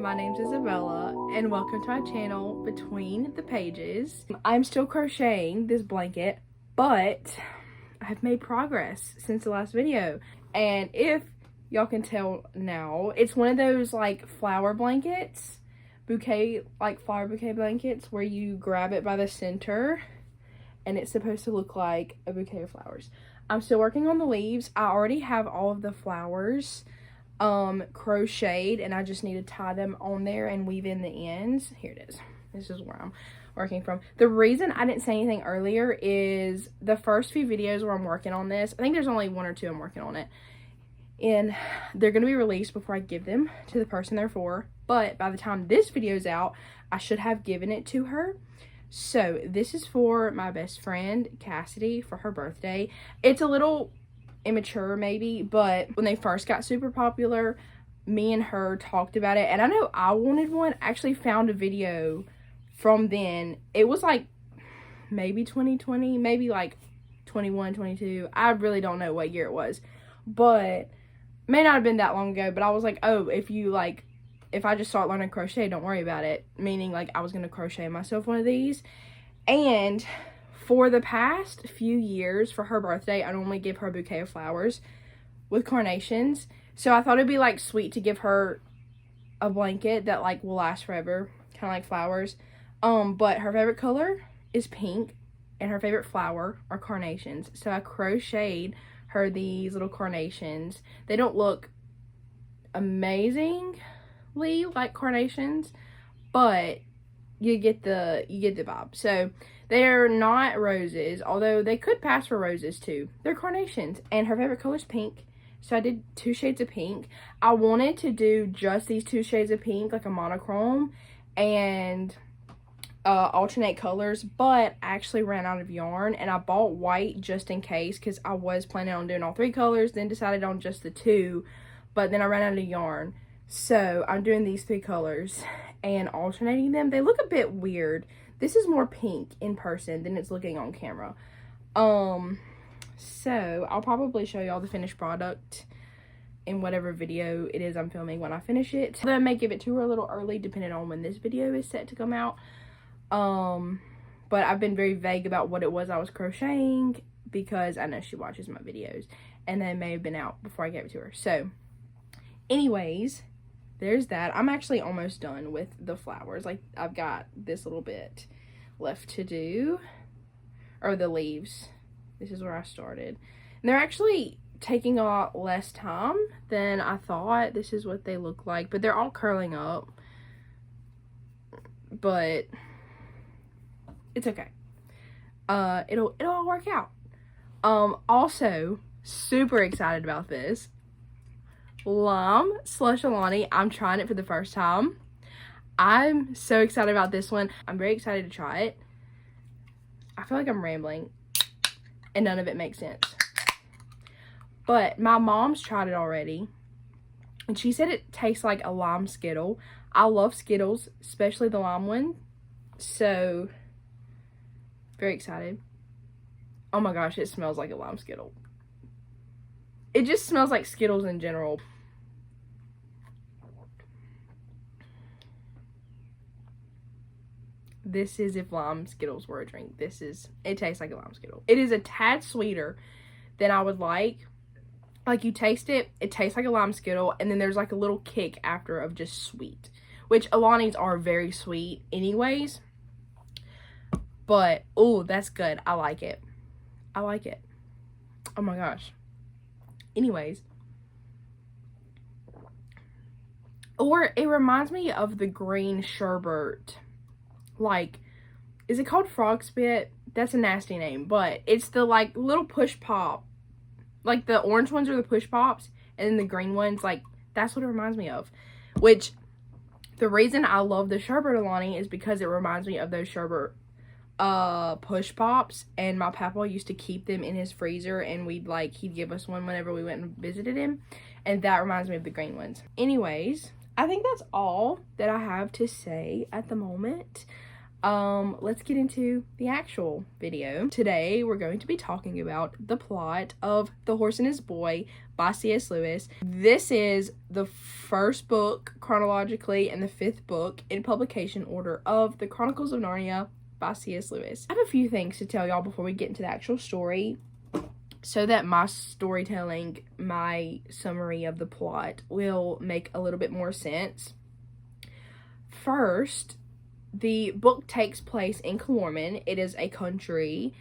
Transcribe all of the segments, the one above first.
my name's Isabella and welcome to my channel Between the Pages. I'm still crocheting this blanket, but I've made progress since the last video. And if y'all can tell now, it's one of those like flower blankets, flower bouquet blankets where you grab it by the center and it's supposed to look like a bouquet of flowers. I'm still working on the leaves. I already have all of the flowers crocheted and I just need to tie them on there and weave in the ends. Here it is. This is where I'm working from. The reason I didn't say anything earlier is the first few videos where I'm working on this, I think there's only one or two I'm working on it, and they're going to be released before I give them to the person they're for, but by the time this video's out I should have given it to her. So this is for my best friend Cassidy for her birthday. It's a little immature maybe, but when they first got super popular, me and her talked about it, and I know I wanted one. I actually found a video from then. It was like maybe 2020, maybe like 21, 22. I really don't know what year it was, but may not have been that long ago. But I was like, oh, if I just start learning crochet, don't worry about it, meaning like I was gonna crochet myself one of these. And for the past few years, for her birthday, I normally give her a bouquet of flowers with carnations. So I thought it'd be like sweet to give her a blanket that like will last forever, kind of like flowers. But her favorite color is pink and her favorite flower are carnations. So I crocheted her these little carnations. They don't look amazingly like carnations, but you get the vibe. So they're not roses, although they could pass for roses too. They're carnations, and her favorite color is pink. So I did 2 shades of pink. I wanted to do just these 2 shades of pink, like a monochrome, and alternate colors, but I actually ran out of yarn, and I bought white just in case, because I was planning on doing all 3 colors, then decided on just the 2, but then I ran out of yarn. So I'm doing these 3 colors and alternating them. They look a bit weird. This is more pink in person than it's looking on camera. So I'll probably show y'all the finished product in whatever video it is I'm filming when I finish it. I may give it to her a little early depending on when this video is set to come out. But I've been very vague about what it was I was crocheting because I know she watches my videos, and they may have been out before I gave it to her. So anyways, there's that. I'm actually almost done with the flowers. Like, I've got this little bit left to do, or the leaves. This is where I started, and they're actually taking a lot less time than I thought. This is what they look like, but they're all curling up, but it's okay. It'll all work out. Also super excited about this Lime Slush Alani. I'm trying it for the first time. I'm so excited about this one. I'm very excited to try it. I feel like I'm rambling and none of it makes sense, but my mom's tried it already and she said it tastes like a lime Skittle. I love Skittles, especially the lime one, so very excited. Oh my gosh, it smells like a lime Skittle. It just smells like Skittles in general. This is if lime Skittles were a drink. It tastes like a lime Skittle. It is a tad sweeter than I would like. Like, you taste it, it tastes like a lime Skittle, and then there's like a little kick after of just sweet, which Alani's are very sweet anyways. But, oh, that's good. I like it. I like it. Oh my gosh. Anyways. Or it reminds me of the green sherbet. Like, is it called Frog Spit? That's a nasty name, but it's the like little push pop. Like, the orange ones are the push pops, and then the green ones, like, that's what it reminds me of. Which, the reason I love the sherbet Alani is because it reminds me of those sherbet push pops, and my papa used to keep them in his freezer, and he'd give us one whenever we went and visited him, and that reminds me of the green ones. Anyways, I think that's all that I have to say at the moment. let's get into the actual video. Today, we're going to be talking about the plot of The Horse and His Boy by C.S. Lewis. This is the first book chronologically and the fifth book in publication order of The Chronicles of Narnia by C.S. Lewis. I have a few things to tell y'all before we get into the actual story, so that my storytelling, my summary of the plot will make a little bit more sense. First, the book takes place in Calormen. It is a country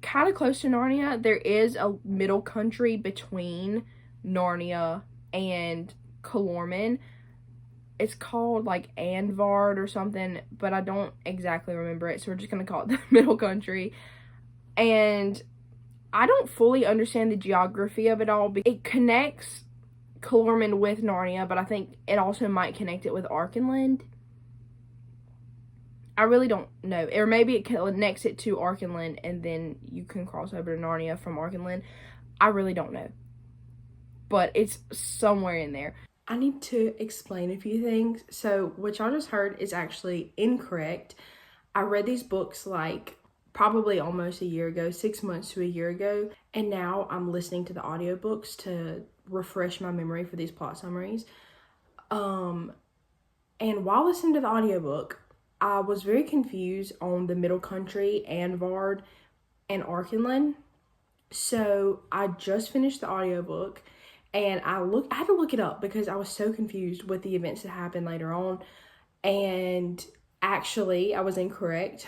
kind of close to Narnia. There is a middle country between Narnia and Calormen. It's called like Anvard or something, but I don't exactly remember it, so we're just going to call it the middle country. And I don't fully understand the geography of it all. It connects Calormen with Narnia, but I think it also might connect it with Archenland. I really don't know. Or maybe it connects it to Archenland and then you can cross over to Narnia from Archenland. I really don't know. But it's somewhere in there. I need to explain a few things. So what y'all just heard is actually incorrect. I read these books like probably almost a year ago, 6 months to a year ago. And now I'm listening to the audiobooks to refresh my memory for these plot summaries. And while listening to the audiobook, I was very confused on the middle country, Anvard, and Archenland. So I just finished the audiobook and I had to look it up because I was so confused with the events that happened later on. And actually, I was incorrect.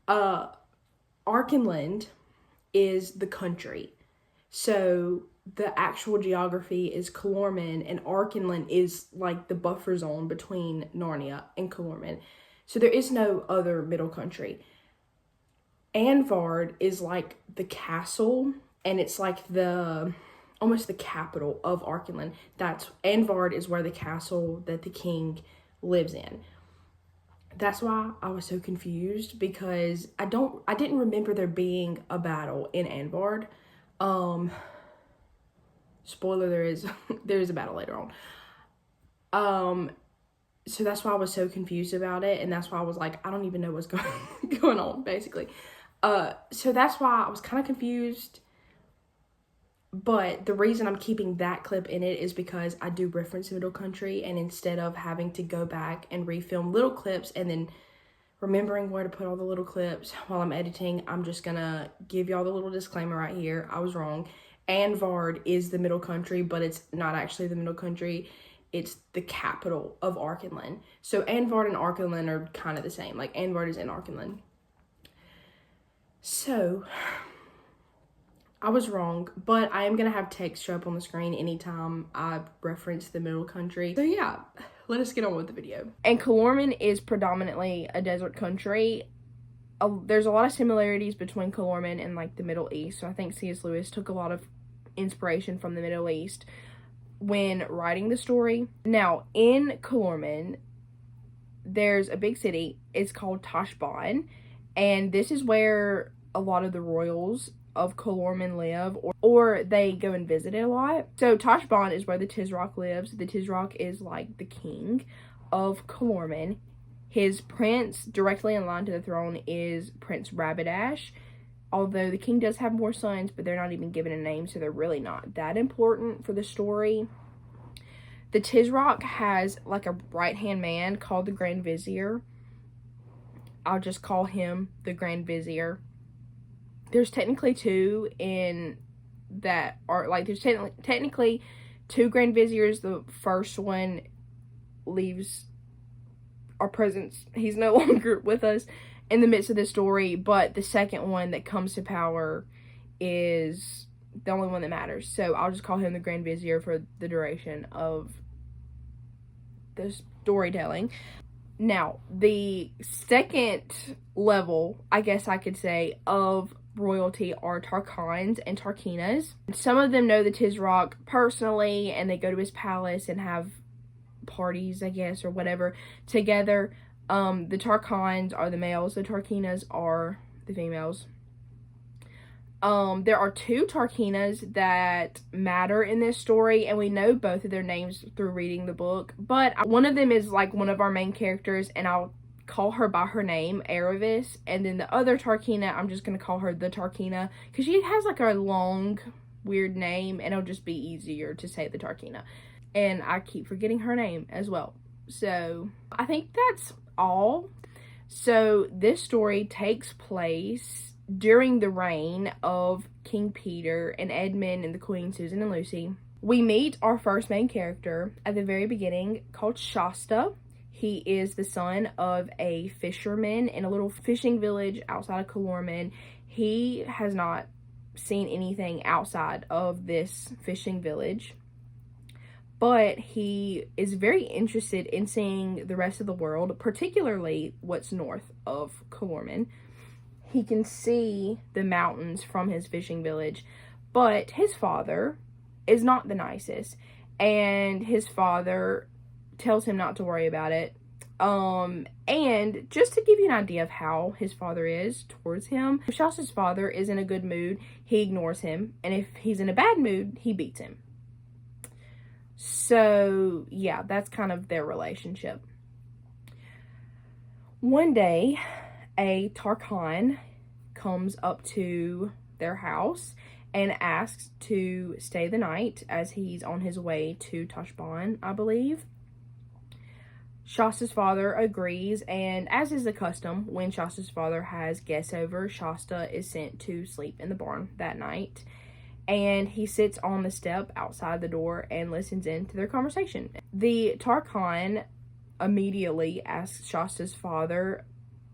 Archenland is the country. So the actual geography is Calormen, and Archenland is like the buffer zone between Narnia and Calormen. So there is no other middle country. Anvard is like the castle, and it's like almost the capital of Archenland. Anvard is where the castle that the king lives in. That's why I was so confused, because I didn't remember there being a battle in Anvard. Spoiler, there is a battle later on. So that's why I was so confused about it, and that's why I was like, I don't even know what's going on, basically. So that's why I was kind of confused. But the reason I'm keeping that clip in it is because I do reference Middle Country, and instead of having to go back and refilm little clips and then remembering where to put all the little clips while I'm editing, I'm just gonna give y'all the little disclaimer right here. I was wrong. Anvard is the middle country, but it's not actually the middle country. It's the capital of Archenland. So Anvard and Archenland are kind of the same. Like, Anvard is in Archenland. So I was wrong, but I am going to have text show up on the screen anytime I reference the middle country. So yeah, let us get on with the video. And Calormen is predominantly a desert country. There's a lot of similarities between Calormen and like the Middle East. So I think C.S. Lewis took a lot of inspiration from the Middle East when writing the story. Now, in Calormen, there's a big city. It's called Tashbaan, and this is where a lot of the royals of Calormen live, or they go and visit it a lot. So Tashbaan is where the Tisroc lives. The Tisroc is like the king of Calormen. His prince, directly in line to the throne, is Prince Rabadash. Although the king does have more sons, but they're not even given a name, so they're really not that important for the story. The Tisroc has like a right-hand man called the Grand Vizier. I'll just call him the Grand Vizier. There's technically two in that are like, there's technically two Grand Viziers. The first one leaves our presence. He's no longer with us in the midst of this story, but the second one that comes to power is the only one that matters. So I'll just call him the Grand Vizier for the duration of the storytelling. Now, the second level, I guess I could say, of royalty are Tarkans and Tarkinas. Some of them know the Tisroc personally, and they go to his palace and have parties, I guess, or whatever, together. The Tarkans are the males, the Tarkinas are the females. There are two Tarkinas that matter in this story, and we know both of their names through reading the book, but one of them is like one of our main characters, and I'll call her by her name, Aravis, and then the other Tarkina, I'm just going to call her the Tarkina, because she has like a long, weird name, and it'll just be easier to say the Tarkina. And I keep forgetting her name as well. So, I think that's all. So, this story takes place during the reign of King Peter and Edmund and the Queen, Susan and Lucy. We meet our first main character at the very beginning, called Shasta. He is the son of a fisherman in a little fishing village outside of Calormen. He has not seen anything outside of this fishing village, but he is very interested in seeing the rest of the world, particularly what's north of Calormen. He can see the mountains from his fishing village, but his father is not the nicest, and his father tells him not to worry about it. And just to give you an idea of how his father is towards him, if Shasta's father is in a good mood, he ignores him, and if he's in a bad mood, he beats him. So, yeah, that's kind of their relationship. One day, a Tarkhan comes up to their house and asks to stay the night as he's on his way to Tashbaan, I believe. Shasta's father agrees, and as is the custom, when Shasta's father has guests over, Shasta is sent to sleep in the barn that night. And he sits on the step outside the door and listens in to their conversation. The Tarkhan immediately asks Shasta's father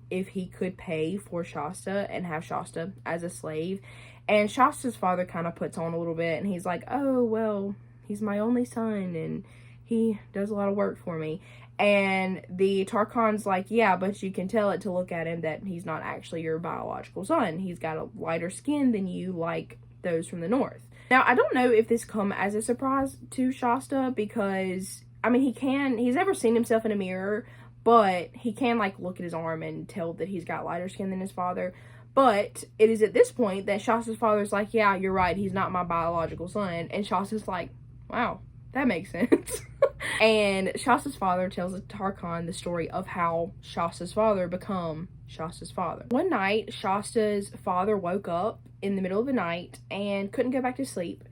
if he could pay for Shasta and have Shasta as a slave. And Shasta's father kind of puts on a little bit, and he's like, oh, well, he's my only son, and he does a lot of work for me. And the Tarkhan's like, yeah, but you can tell it to look at him that he's not actually your biological son. He's got a lighter skin than you, like those from the north. Now, I don't know if this come as a surprise to Shasta, because, I mean, he's never seen himself in a mirror, but he can, like, look at his arm and tell that he's got lighter skin than his father. But it is at this point that Shasta's father's like, yeah, you're right, he's not my biological son. And Shasta's like, wow, that makes sense. And Shasta's father tells Tarkhan the story of how Shasta's father become Shasta's father. One night, Shasta's father woke up in the middle of the night and couldn't go back to sleep.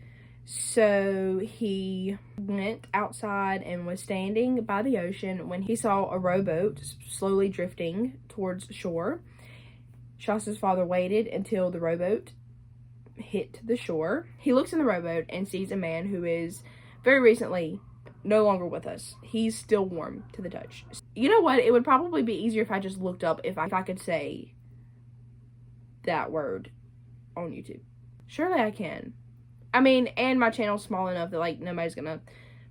So he went outside and was standing by the ocean when he saw a rowboat slowly drifting towards shore. Shasta's father waited until the rowboat hit the shore. He looks in the rowboat and sees a man who is very recently no longer with us. He's still warm to the touch. You know what? It would probably be easier if I just looked up if I could say that word on YouTube. Surely I can. I mean, and my channel's small enough that, like, nobody's gonna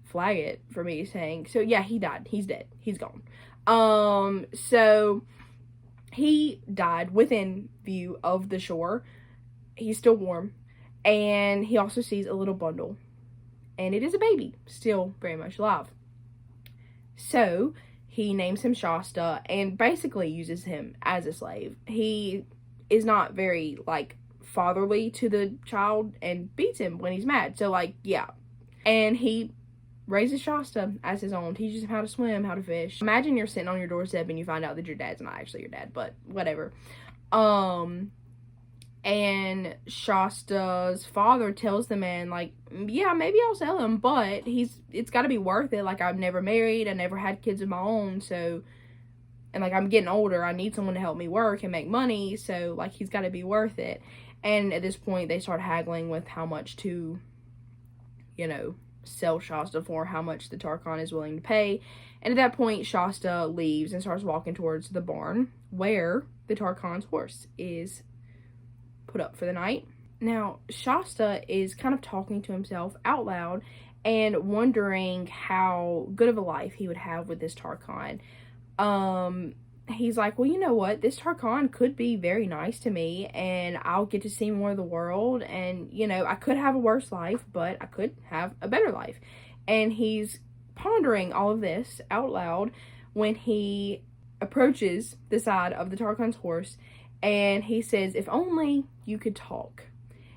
flag it for me saying. So, yeah, he died. He's dead. He's gone. So he died within view of the shore. He's still warm. And he also sees a little bundle. And it is a baby, still very much alive. So he names him Shasta and basically uses him as a slave. He is not very, like, fatherly to the child and beats him when he's mad. So, like, yeah. And he raises Shasta as his own, teaches him how to swim, how to fish. Imagine you're sitting on your doorstep and you find out that your dad's not actually your dad, but whatever. And Shasta's father tells the man, like, yeah, maybe I'll sell him, but it's got to be worth it. Like, I've never married, I never had kids of my own, so, and, like, I'm getting older, I need someone to help me work and make money, so, like, he's got to be worth it. And at this point, they start haggling with how much to, you know, sell Shasta for, how much the Tarkhan is willing to pay. And at that point, Shasta leaves and starts walking towards the barn where the Tarkhan's horse is put up for the night. Now, Shasta is kind of talking to himself out loud and wondering how good of a life he would have with this Tarkhan. He's like, well, you know what? This Tarkhan could be very nice to me, and I'll get to see more of the world, and, you know, I could have a worse life, but I could have a better life. And he's pondering all of this out loud when he approaches the side of the Tarkhan's horse, and he says, if only you could talk,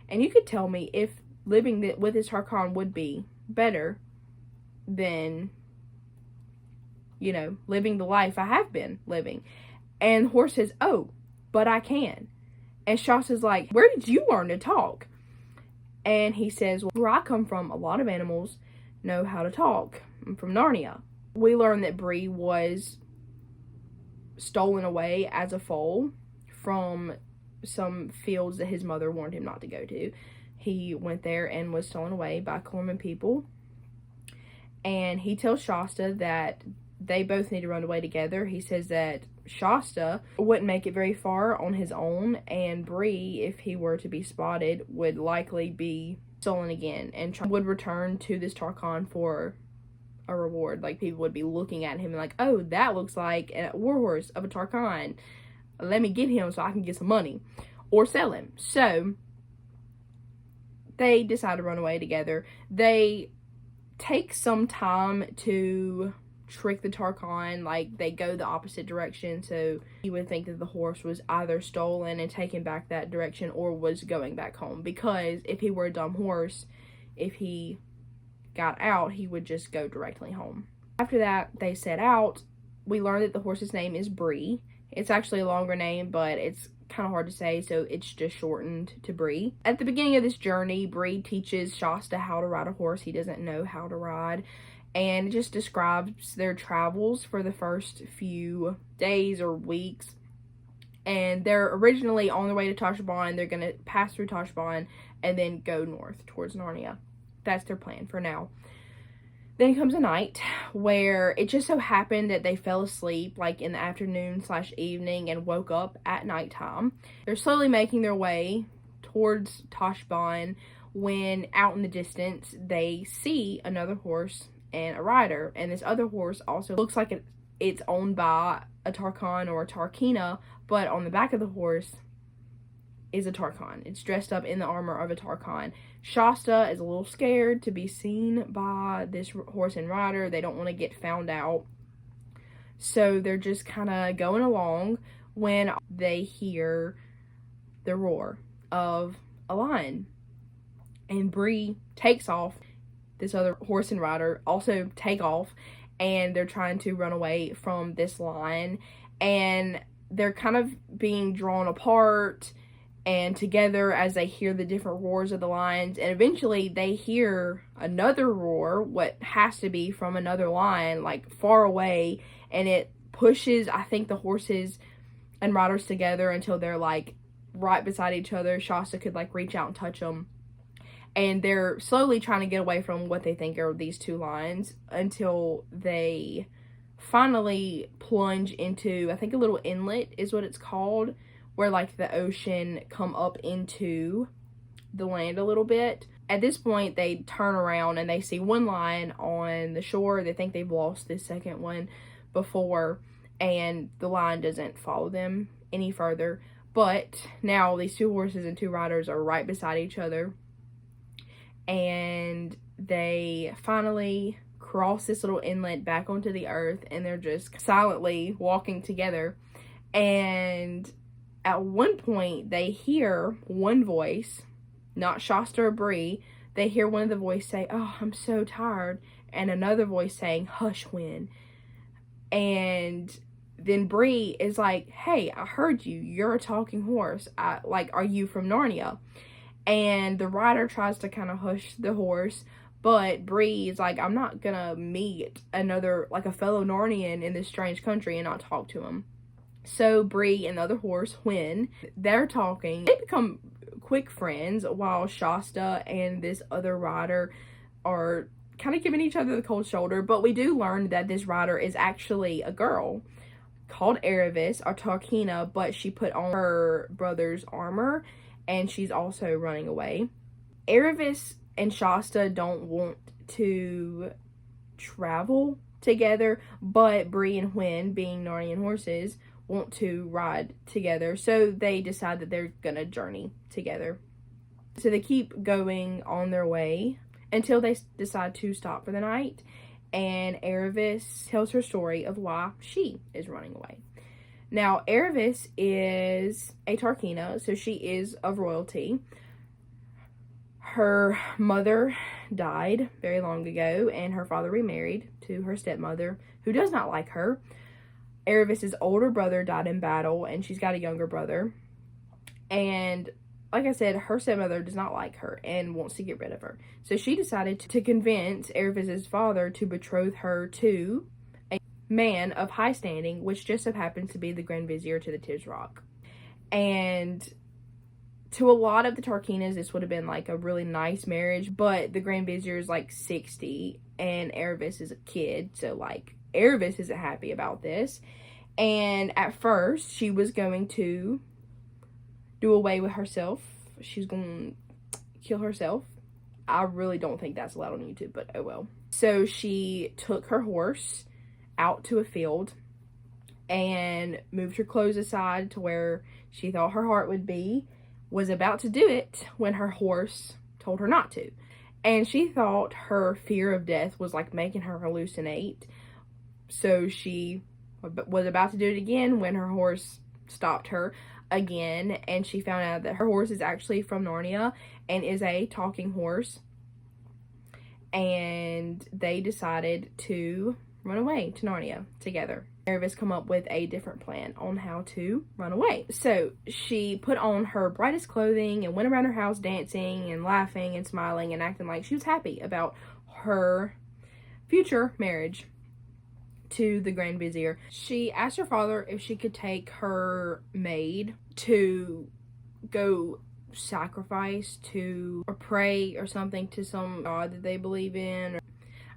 and you could tell me if living with this Tarkhan would be better than living the life I have been living. And the horse says, oh, but I can. And Shasta's like, where did you learn to talk? And he says, well, where I come from, a lot of animals know how to talk. I'm from Narnia. We learned that Bree was stolen away as a foal from some fields that his mother warned him not to go to. He went there and was stolen away by Corman people. And he tells Shasta that they both need to run away together. He says that Shasta wouldn't make it very far on his own, and Bree, if he were to be spotted, would likely be stolen again and would return to this Tarkhan for a reward. Like, people would be looking at him and like, oh, that looks like a warhorse of a Tarkhan. Let me get him so I can get some money or sell him. So they decide to run away together. They take some time to trick the Tarkhan. Like, they go the opposite direction, so you would think that the horse was either stolen and taken back that direction or was going back home, because if he were a dumb horse, if he got out, he would just go directly home. After that, they set out. We learned that the horse's name is Bree. It's actually a longer name, but it's kind of hard to say, so it's just shortened to Bree. At the beginning of this journey, Bree teaches Shasta how to ride a horse he doesn't know how to ride, and it just describes their travels for the first few days or weeks. And they're originally on their way to Tashbaan. They're going to pass through Tashbaan and then go north towards Narnia. That's their plan for now. Then comes a night where it just so happened that they fell asleep like in the afternoon/evening and woke up at nighttime. They're slowly making their way towards Tashbaan when out in the distance they see another horse and a rider, and this other horse also looks like it's owned by a Tarkhan or a Tarkina, but on the back of the horse is a Tarkhan. It's dressed up in the armor of a Tarkhan. Shasta is a little scared to be seen by this horse and rider. They don't want to get found out, so they're just kind of going along when they hear the roar of a lion, and Bree takes off. This other horse and rider also take off, and they're trying to run away from this lion, and they're kind of being drawn apart and together as they hear the different roars of the lions, and eventually they hear another roar, what has to be from another lion, like far away, and it pushes, I think, the horses and riders together until they're like right beside each other. Shasta could like reach out and touch them. And they're slowly trying to get away from what they think are these two lions until they finally plunge into, I think, a little inlet is what it's called, where like the ocean come up into the land a little bit. At this point, they turn around and they see one lion on the shore. They think they've lost this second one before, and the lion doesn't follow them any further. But now these two horses and two riders are right beside each other. And they finally cross this little inlet back onto the earth, and they're just silently walking together. And at one point, they hear one voice, not Shasta or Bree. They hear one of the voices say, "Oh, I'm so tired," and another voice saying, "Hush, Win." And then Bree is like, "Hey, I heard you. You're a talking horse. Are you from Narnia?" And the rider tries to kind of hush the horse, but Bree is like, I'm not gonna meet another, like a fellow Narnian in this strange country and not talk to him. So Bree and the other horse, Win, they're talking. They become quick friends while Shasta and this other rider are kind of giving each other the cold shoulder. But we do learn that this rider is actually a girl called Aravis, or Tarkina, but she put on her brother's armor, and she's also running away. Aravis and Shasta don't want to travel together, but Bree and Win, being Narnian horses, want to ride together, so they decide that they're gonna journey together. So they keep going on their way until they decide to stop for the night, and Aravis tells her story of why she is running away. Now, Aravis is a Tarkina, so she is of royalty. Her mother died very long ago, and her father remarried to her stepmother, who does not like her. Aravis's older brother died in battle, and she's got a younger brother. And like I said, her stepmother does not like her and wants to get rid of her. So she decided to convince Aravis's father to betroth her to a man of high standing, which just so happens to be the Grand Vizier to the Tisroc. And to a lot of the Tarkinas, this would have been like a really nice marriage, but the Grand Vizier is like 60 and Aravis is a kid, so like Aravis isn't happy about this. And at first, she was going to do away with herself. She's going to kill herself. I really don't think that's allowed on YouTube, but oh well. So she took her horse out to a field and moved her clothes aside to where she thought her heart would be, was about to do it when her horse told her not to. And she thought her fear of death was like making her hallucinate. So she was about to do it again when her horse stopped her again, and she found out that her horse is actually from Narnia and is a talking horse. And they decided to run away to Narnia together. Aravis come up with a different plan on how to run away. So she put on her brightest clothing and went around her house dancing and laughing and smiling and acting like she was happy about her future marriage to the Grand Vizier. She asked her father if she could take her maid to go sacrifice to or pray or something to some god that they believe in.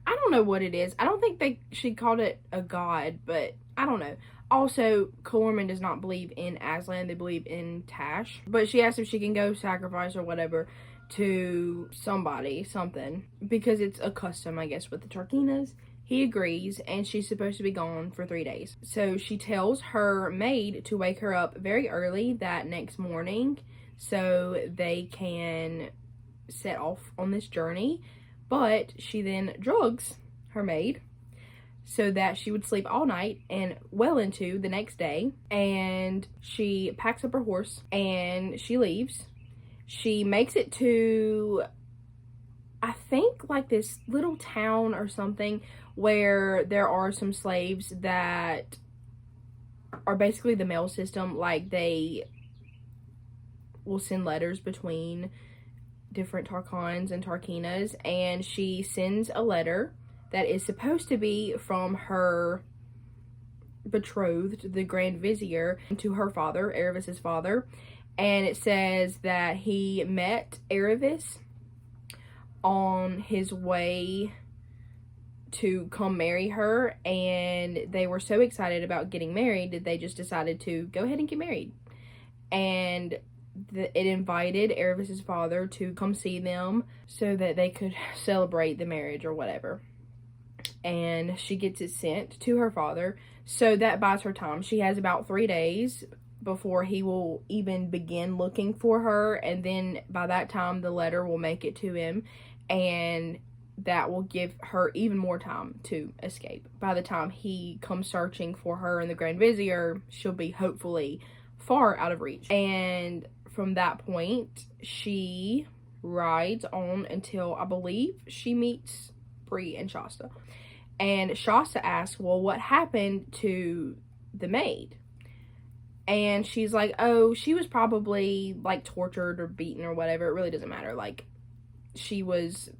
I don't know what it is. I don't think she called it a god, but I don't know. Also, Calormen does not believe in Aslan. They believe in Tash. But she asked if she can go sacrifice or whatever to somebody, something, because it's a custom, I guess, with the Tarkinas. He agrees, and she's supposed to be gone for 3 days. So she tells her maid to wake her up very early that next morning so they can set off on this journey. But she then drugs her maid so that she would sleep all night and well into the next day. And she packs up her horse and she leaves. She makes it to, I think, like this little town or something where there are some slaves that are basically the mail system. Like, they will send letters between different Tarkans and Tarkinas, and she sends a letter that is supposed to be from her betrothed, the Grand Vizier, to her father, Aravis's father. And it says that he met Aravis on his way to come marry her, and they were so excited about getting married that they just decided to go ahead and get married. And it invited Aravis's father to come see them so that they could celebrate the marriage or whatever. And she gets it sent to her father, so that buys her time. She has about 3 days before he will even begin looking for her, and then by that time the letter will make it to him, and that will give her even more time to escape. By the time he comes searching for her and the Grand Vizier, she'll be hopefully far out of reach. And from that point, she rides on until, I believe, she meets Bree and Shasta. And Shasta asks, well, what happened to the maid? And she's like, oh, she was probably, like, tortured or beaten or whatever. It really doesn't matter. Like, she was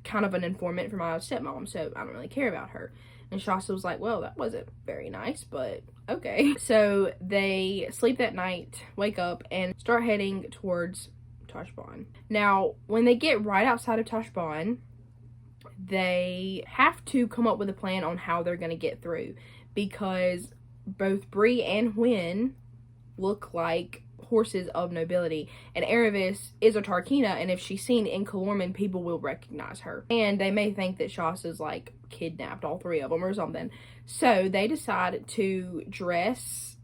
kind of an informant for my stepmom, so I don't really care about her. And Shasta was like, well, that wasn't very nice, but okay. So they sleep that night, wake up, and start heading towards Tashbaan. Now, when they get right outside of Tashbaan, they have to come up with a plan on how they're going to get through, because both Bree and Hwin look like horses of nobility, and Aravis is a Tarkina, and if she's seen in Calormen, people will recognize her, and they may think that Shasta's like kidnapped all 3 of them or something. So they decide to dress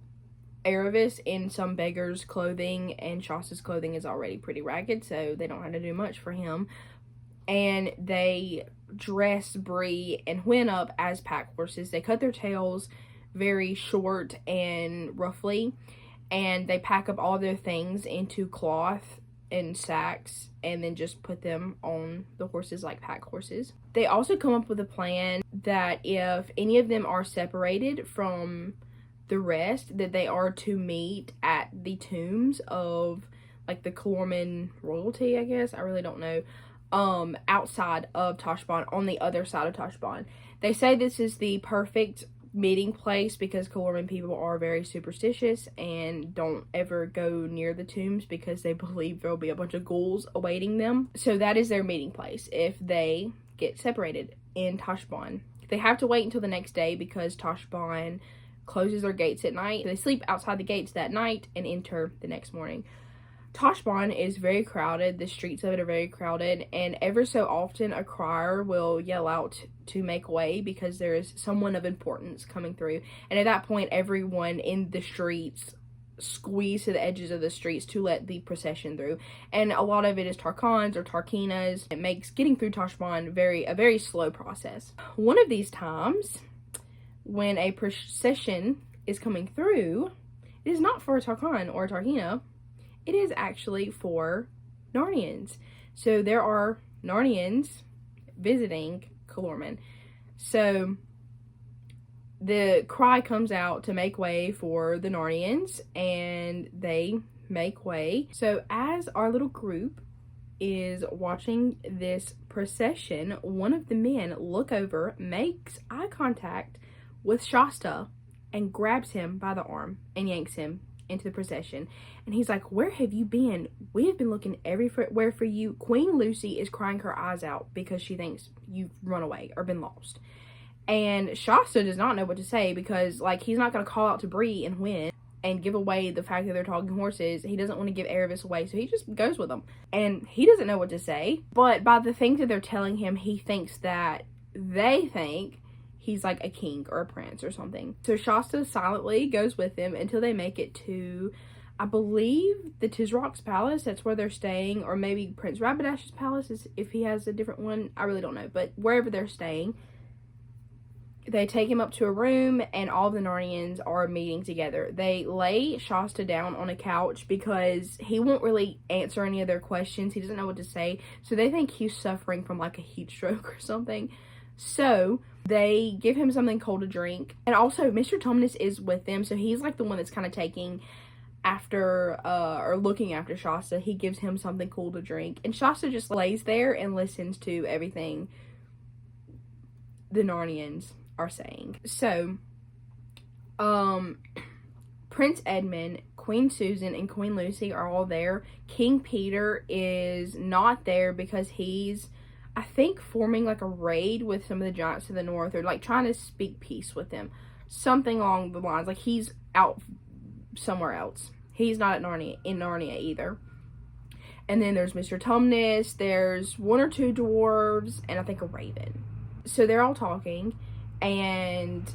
Aravis in some beggar's clothing, and Shasta's clothing is already pretty ragged, so they don't have to do much for him. And they dress Bree and Hwin up as pack horses. They cut their tails very short and roughly, and they pack up all their things into cloth in sacks and then just put them on the horses like pack horses. They also come up with a plan that if any of them are separated from the rest, that they are to meet at the tombs of like the Calormen royalty, I guess. I really don't know. Outside of Tashbaan, on the other side of Tashbaan. They say this is the perfect meeting place because Calormen people are very superstitious and don't ever go near the tombs because they believe there'll be a bunch of ghouls awaiting them. So that is their meeting place if they get separated in Tashbaan. They have to wait until the next day because Tashbaan closes their gates at night. They sleep outside the gates that night and enter the next morning. Tashbaan is very crowded. The streets of it are very crowded, and ever so often a crier will yell out to make way because there is someone of importance coming through. And at that point, everyone in the streets squeeze to the edges of the streets to let the procession through. And a lot of it is Tarkans or Tarkinas. It makes getting through Tashbaan a very slow process. One of these times, when a procession is coming through, it is not for a Tarkan or a Tarkina. It is actually for Narnians. So there are Narnians visiting Calormen. So the cry comes out to make way for the Narnians, and they make way. So as our little group is watching this procession, one of the men look over, makes eye contact with Shasta, and grabs him by the arm and yanks him into the procession. And he's like, "Where have you been? We have been looking everywhere for you. Queen Lucy is crying her eyes out because she thinks you've run away or been lost." And Shasta does not know what to say because, like, he's not going to call out to Bree and Hwin and give away the fact that they're talking horses. He doesn't want to give Erebus away, so he just goes with them. And he doesn't know what to say, but by the things that they're telling him, he thinks that they think he's like a king or a prince or something. So Shasta silently goes with them until they make it to, I believe, the Tisrock's palace. That's where they're staying. Or maybe Prince Rabadash's palace, if he has a different one. I really don't know. But wherever they're staying, they take him up to a room, and all of the Narnians are meeting together. They lay Shasta down on a couch because he won't really answer any of their questions. He doesn't know what to say. So they think he's suffering from like a heat stroke or something. So they give him something cold to drink. And also Mr. Tumnus is with them. So he's like the one that's kind of taking after or looking after Shasta. He gives him something cool to drink. And Shasta just lays there and listens to everything the Narnians are saying. So Prince Edmund, Queen Susan, and Queen Lucy are all there. King Peter is not there because he's, I think, forming like a raid with some of the giants to the north, or like trying to speak peace with them. Something along the lines. Like he's out somewhere else. He's not in Narnia either. And then there's Mr. Tumnus, there's one or two dwarves, and I think a raven. So they're all talking, and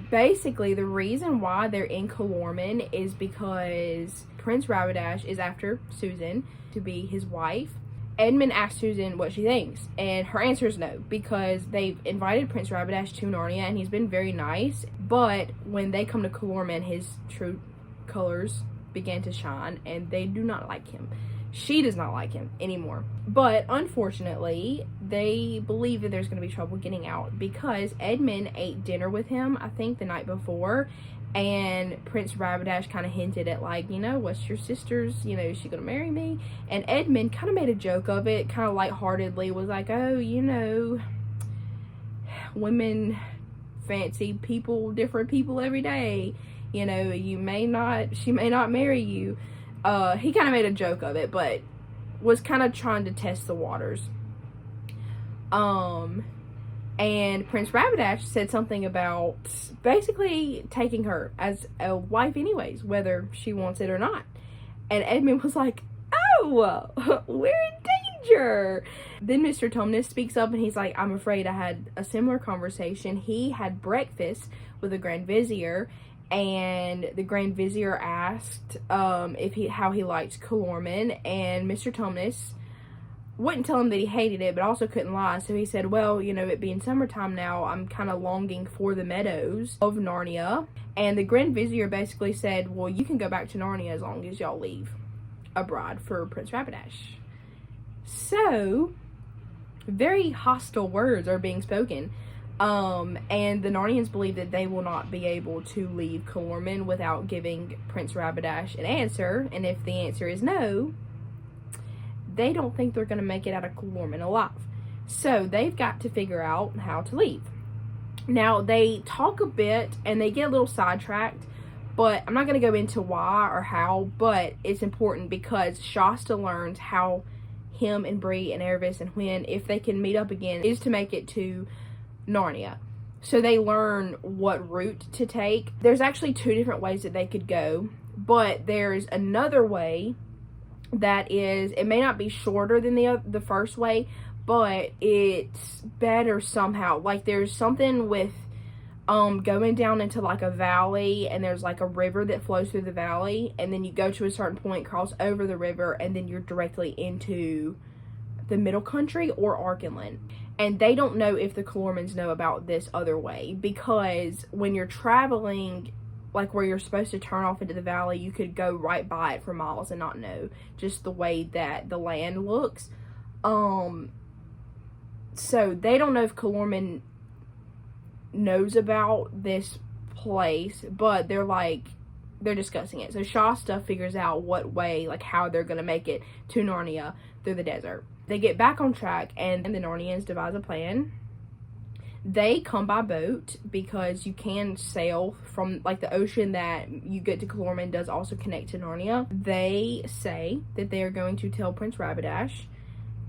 basically the reason why they're in Calormen is because Prince Rabadash is after Susan to be his wife. Edmund asks Susan what she thinks, and her answer is no, because they've invited Prince Rabadash to Narnia, and he's been very nice, but when they come to Calormen, his true colors began to shine, and they do not like him. She does not like him anymore. But unfortunately, they believe that there's going to be trouble getting out because Edmund ate dinner with him, I think, the night before, and Prince Rabadash kind of hinted at, like, you know, what's your sister's, you know, is she gonna marry me? And Edmund kind of made a joke of it, kind of lightheartedly, was like, oh, you know, women fancy people, different people every day, you know, she may not marry you. He kind of made a joke of it, but was kind of trying to test the waters. And Prince Rabadash said something about basically taking her as a wife anyways, whether she wants it or not. And Edmund was like, oh, we're in danger. Then Mr. Tumnus speaks up and he's like, I'm afraid I had a similar conversation. He had breakfast with the Grand Vizier, and the Grand Vizier asked how he liked Calormen, and Mr. Tumnus wouldn't tell him that he hated it, but also couldn't lie. So he said, well, you know, it being summertime now, I'm kind of longing for the meadows of Narnia. And the Grand Vizier basically said, well, you can go back to Narnia as long as y'all leave. a bride for Prince Rapidash. So, very hostile words are being spoken. And the Narnians believe that they will not be able to leave Calormen without giving Prince Rapidash an answer. And if the answer is no, they don't think they're going to make it out of Calormen alive. So they've got to figure out how to leave. Now, they talk a bit and they get a little sidetracked, but I'm not going to go into why or how, but it's important because Shasta learns how him and Bree and Erebus and Hwin, if they can meet up again, is to make it to Narnia. So they learn what route to take. There's actually 2 different ways that they could go, but there's another way that is, it may not be shorter than the first way, but it's better somehow. Like, there's something with going down into like a valley, and there's like a river that flows through the valley, and then you go to a certain point, cross over the river, and then you're directly into the Middle Country or Arkenland. And they don't know if the Calormens know about this other way, because when you're traveling, like where you're supposed to turn off into the valley, you could go right by it for miles and not know, just the way that the land looks. So they don't know if Calormen knows about this place, but they're discussing it. So Shasta figures out what way, like how they're gonna make it to Narnia through the desert. They get back on track, and the Narnians devise a plan. They come by boat because you can sail from like the ocean that you get to Calormen does also connect to Narnia. They say that they are going to tell Prince Rapidash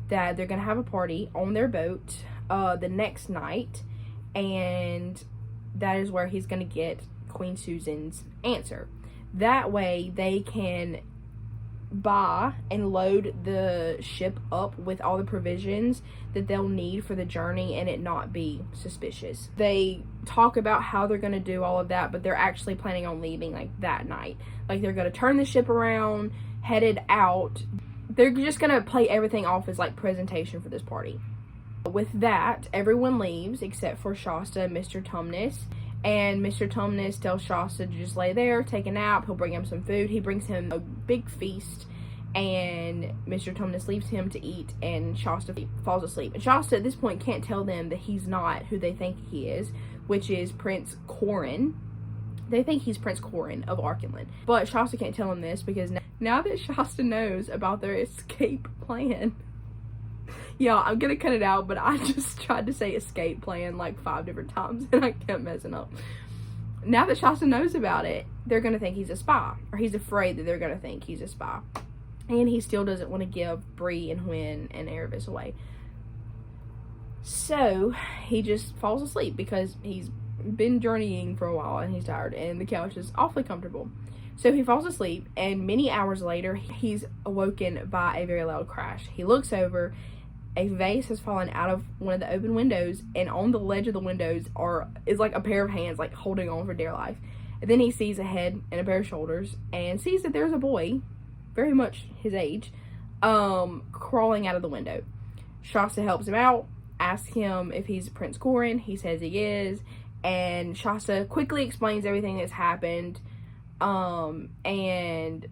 that they're going to have a party on their boat the next night, and that is where he's going to get Queen Susan's answer. That way they can buy and load the ship up with all the provisions that they'll need for the journey and it not be suspicious. They talk about how they're going to do all of that, but they're actually planning on leaving like that night. Like, they're going to turn the ship around, headed out. They're just going to play everything off as like presentation for this party. With that, everyone leaves except for Shasta and Mr. Tumnus. And Mr. Tumnus tells Shasta to just lay there, take a nap. He'll bring him some food. He brings him a big feast, and Mr. Tumnus leaves him to eat, and Shasta falls asleep. And Shasta at this point can't tell them that he's not who they think he is, which is Prince Corin. They think he's Prince Corin of Arkenland. But Shasta can't tell him this because now that Shasta knows about their escape plan, yeah, I'm gonna cut it out, but I just tried to say escape plan like 5 different times and I kept messing up. Now that Shasta knows about it, they're gonna think he's a spy, or he's afraid that they're gonna think he's a spy. And he still doesn't want to give Bree and Hwin and Erebus away. So he just falls asleep because he's been journeying for a while and he's tired, and the couch is awfully comfortable. So he falls asleep, and many hours later, he's awoken by a very loud crash. He looks over. A vase has fallen out of one of the open windows, and on the ledge of the windows is like a pair of hands, like holding on for dear life. And then he sees a head and a pair of shoulders, and sees that there's a boy, very much his age, crawling out of the window. Shasta helps him out, asks him if he's Prince Corin. He says he is, and Shasta quickly explains everything that's happened, and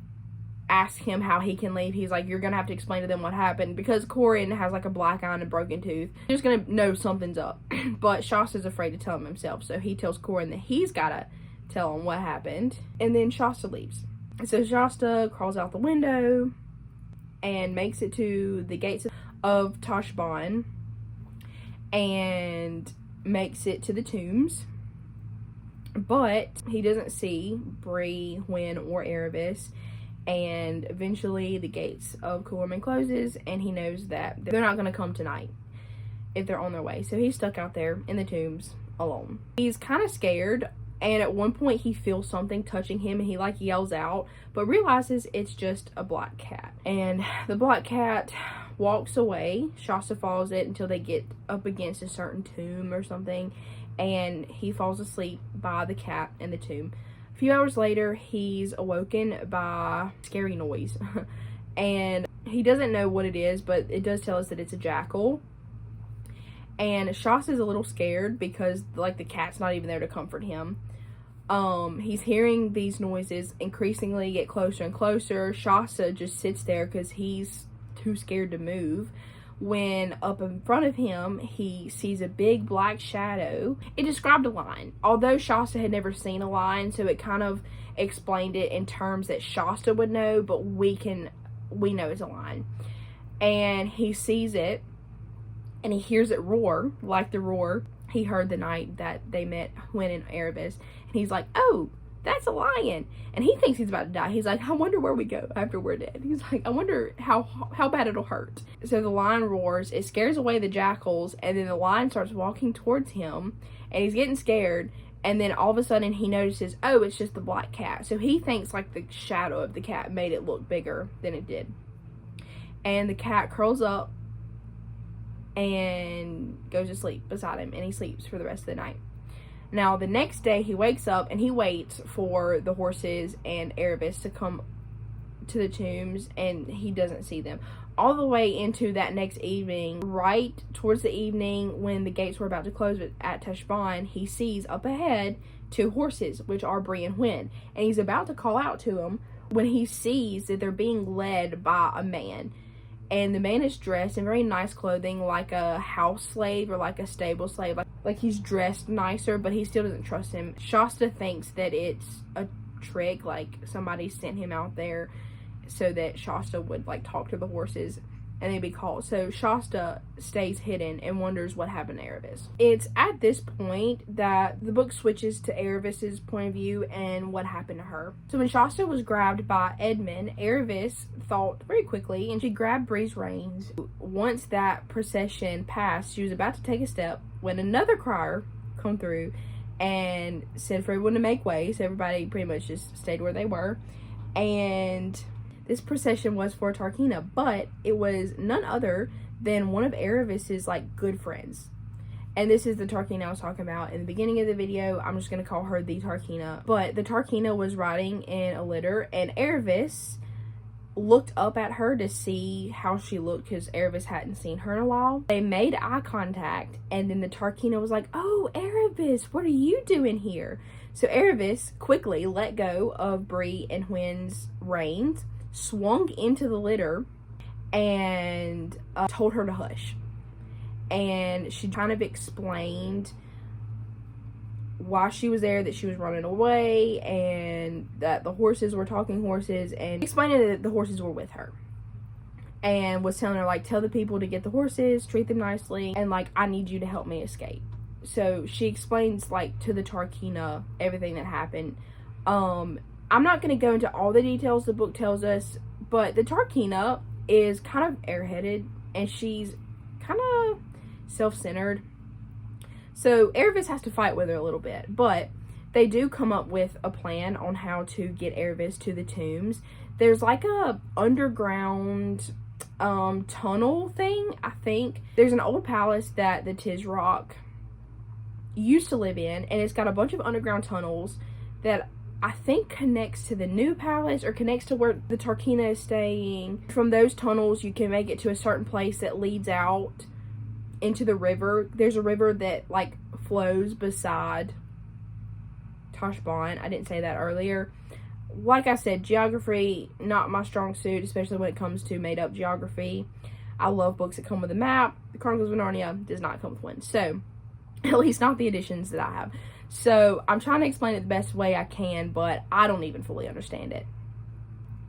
ask him how he can leave. He's like, you're gonna have to explain to them what happened, because Corin has like a black eye and a broken tooth. He's gonna know something's up. But Shasta's afraid to tell him himself, so he tells Corin that he's gotta tell him what happened, and then Shasta leaves. So Shasta crawls out the window and makes it to the gates of Tashbaan and makes it to the tombs, but he doesn't see Bree, Hwin, or Erebus. And eventually the gates of Calormen closes, and he knows that they're not going to come tonight if they're on their way. So he's stuck out there in the tombs alone. He's kind of scared, and at one point he feels something touching him, and he like yells out, but realizes it's just a black cat. And the black cat walks away. Shasta follows it until they get up against a certain tomb or something, and he falls asleep by the cat in the tomb. A few hours later, he's awoken by a scary noise, and he doesn't know what it is, but it does tell us that it's a jackal. And Shasta's a little scared because like the cat's not even there to comfort him. He's hearing these noises increasingly get closer and closer. Shasta just sits there because he's too scared to move. When up in front of him, he sees a big black shadow. It described a lion, although Shasta had never seen a lion, so it kind of explained it in terms that Shasta would know, but we know it's a lion. And he sees it, and he hears it roar, like the roar he heard the night that they met Hwin and Erebus. And he's like, oh, that's a lion. And he thinks he's about to die. He's like, I wonder where we go after we're dead. He's like, I wonder how bad it'll hurt. So the lion roars, it scares away the jackals, and then the lion starts walking towards him, and he's getting scared. And then all of a sudden he notices, oh, it's just the black cat. So he thinks like the shadow of the cat made it look bigger than it did. And the cat curls up and goes to sleep beside him, and he sleeps for the rest of the night. Now, the next day, he wakes up and he waits for the horses and Erebus to come to the tombs, and he doesn't see them. All the way into that next evening, right towards the evening when the gates were about to close at Tashbaan, he sees up ahead 2 horses, which are Bree and Hwin. And he's about to call out to them when he sees that they're being led by a man. And the man is dressed in very nice clothing, like a house slave or like a stable slave. Like he's dressed nicer, but he still doesn't trust him. Shasta thinks that it's a trick, like somebody sent him out there so that Shasta would like talk to the horses and they'd be called. So Shasta stays hidden and wonders what happened to Erebus. It's at this point that the book switches to Erebus's point of view and what happened to her. So when Shasta was grabbed by Edmund, Erebus thought very quickly and she grabbed Bree's reins. Once that procession passed, she was about to take a step when another crier come through and said for everyone to make way. So everybody pretty much just stayed where they were. And this procession was for Tarkheena, but it was none other than one of Erebus's like good friends. And this is the Tarkheena I was talking about in the beginning of the video. I'm just going to call her the Tarkheena. But the Tarkheena was riding in a litter, and Erebus looked up at her to see how she looked because Erebus hadn't seen her in a while. They made eye contact, and then the Tarkheena was like, oh, Erebus, what are you doing here? So Erebus quickly let go of Bree and Hwin's reins, swung into the litter, and told her to hush. And she kind of explained why she was there, that she was running away, and that the horses were talking horses, and explaining that the horses were with her. And was telling her, like, tell the people to get the horses, treat them nicely, and, like, I need you to help me escape. So she explains, like, to the Tarkheena everything that happened. I'm not going to go into all the details the book tells us, but the Tarkheena is kind of airheaded, and she's kind of self-centered. So Erebus has to fight with her a little bit, but they do come up with a plan on how to get Erebus to the tombs. There's like a underground tunnel thing, I think. There's an old palace that the Tisroc used to live in, and it's got a bunch of underground tunnels that I think connects to the new palace or connects to where the Tarkheena is staying. From those tunnels, you can make it to a certain place that leads out into the river. There's a river that like flows beside Tashbaan. I didn't say that earlier. Like I said, geography, not my strong suit, especially when it comes to made up geography. I love books that come with a map. The Chronicles of Narnia does not come with one. So, at least not the editions that I have. So, I'm trying to explain it the best way I can, but I don't even fully understand it.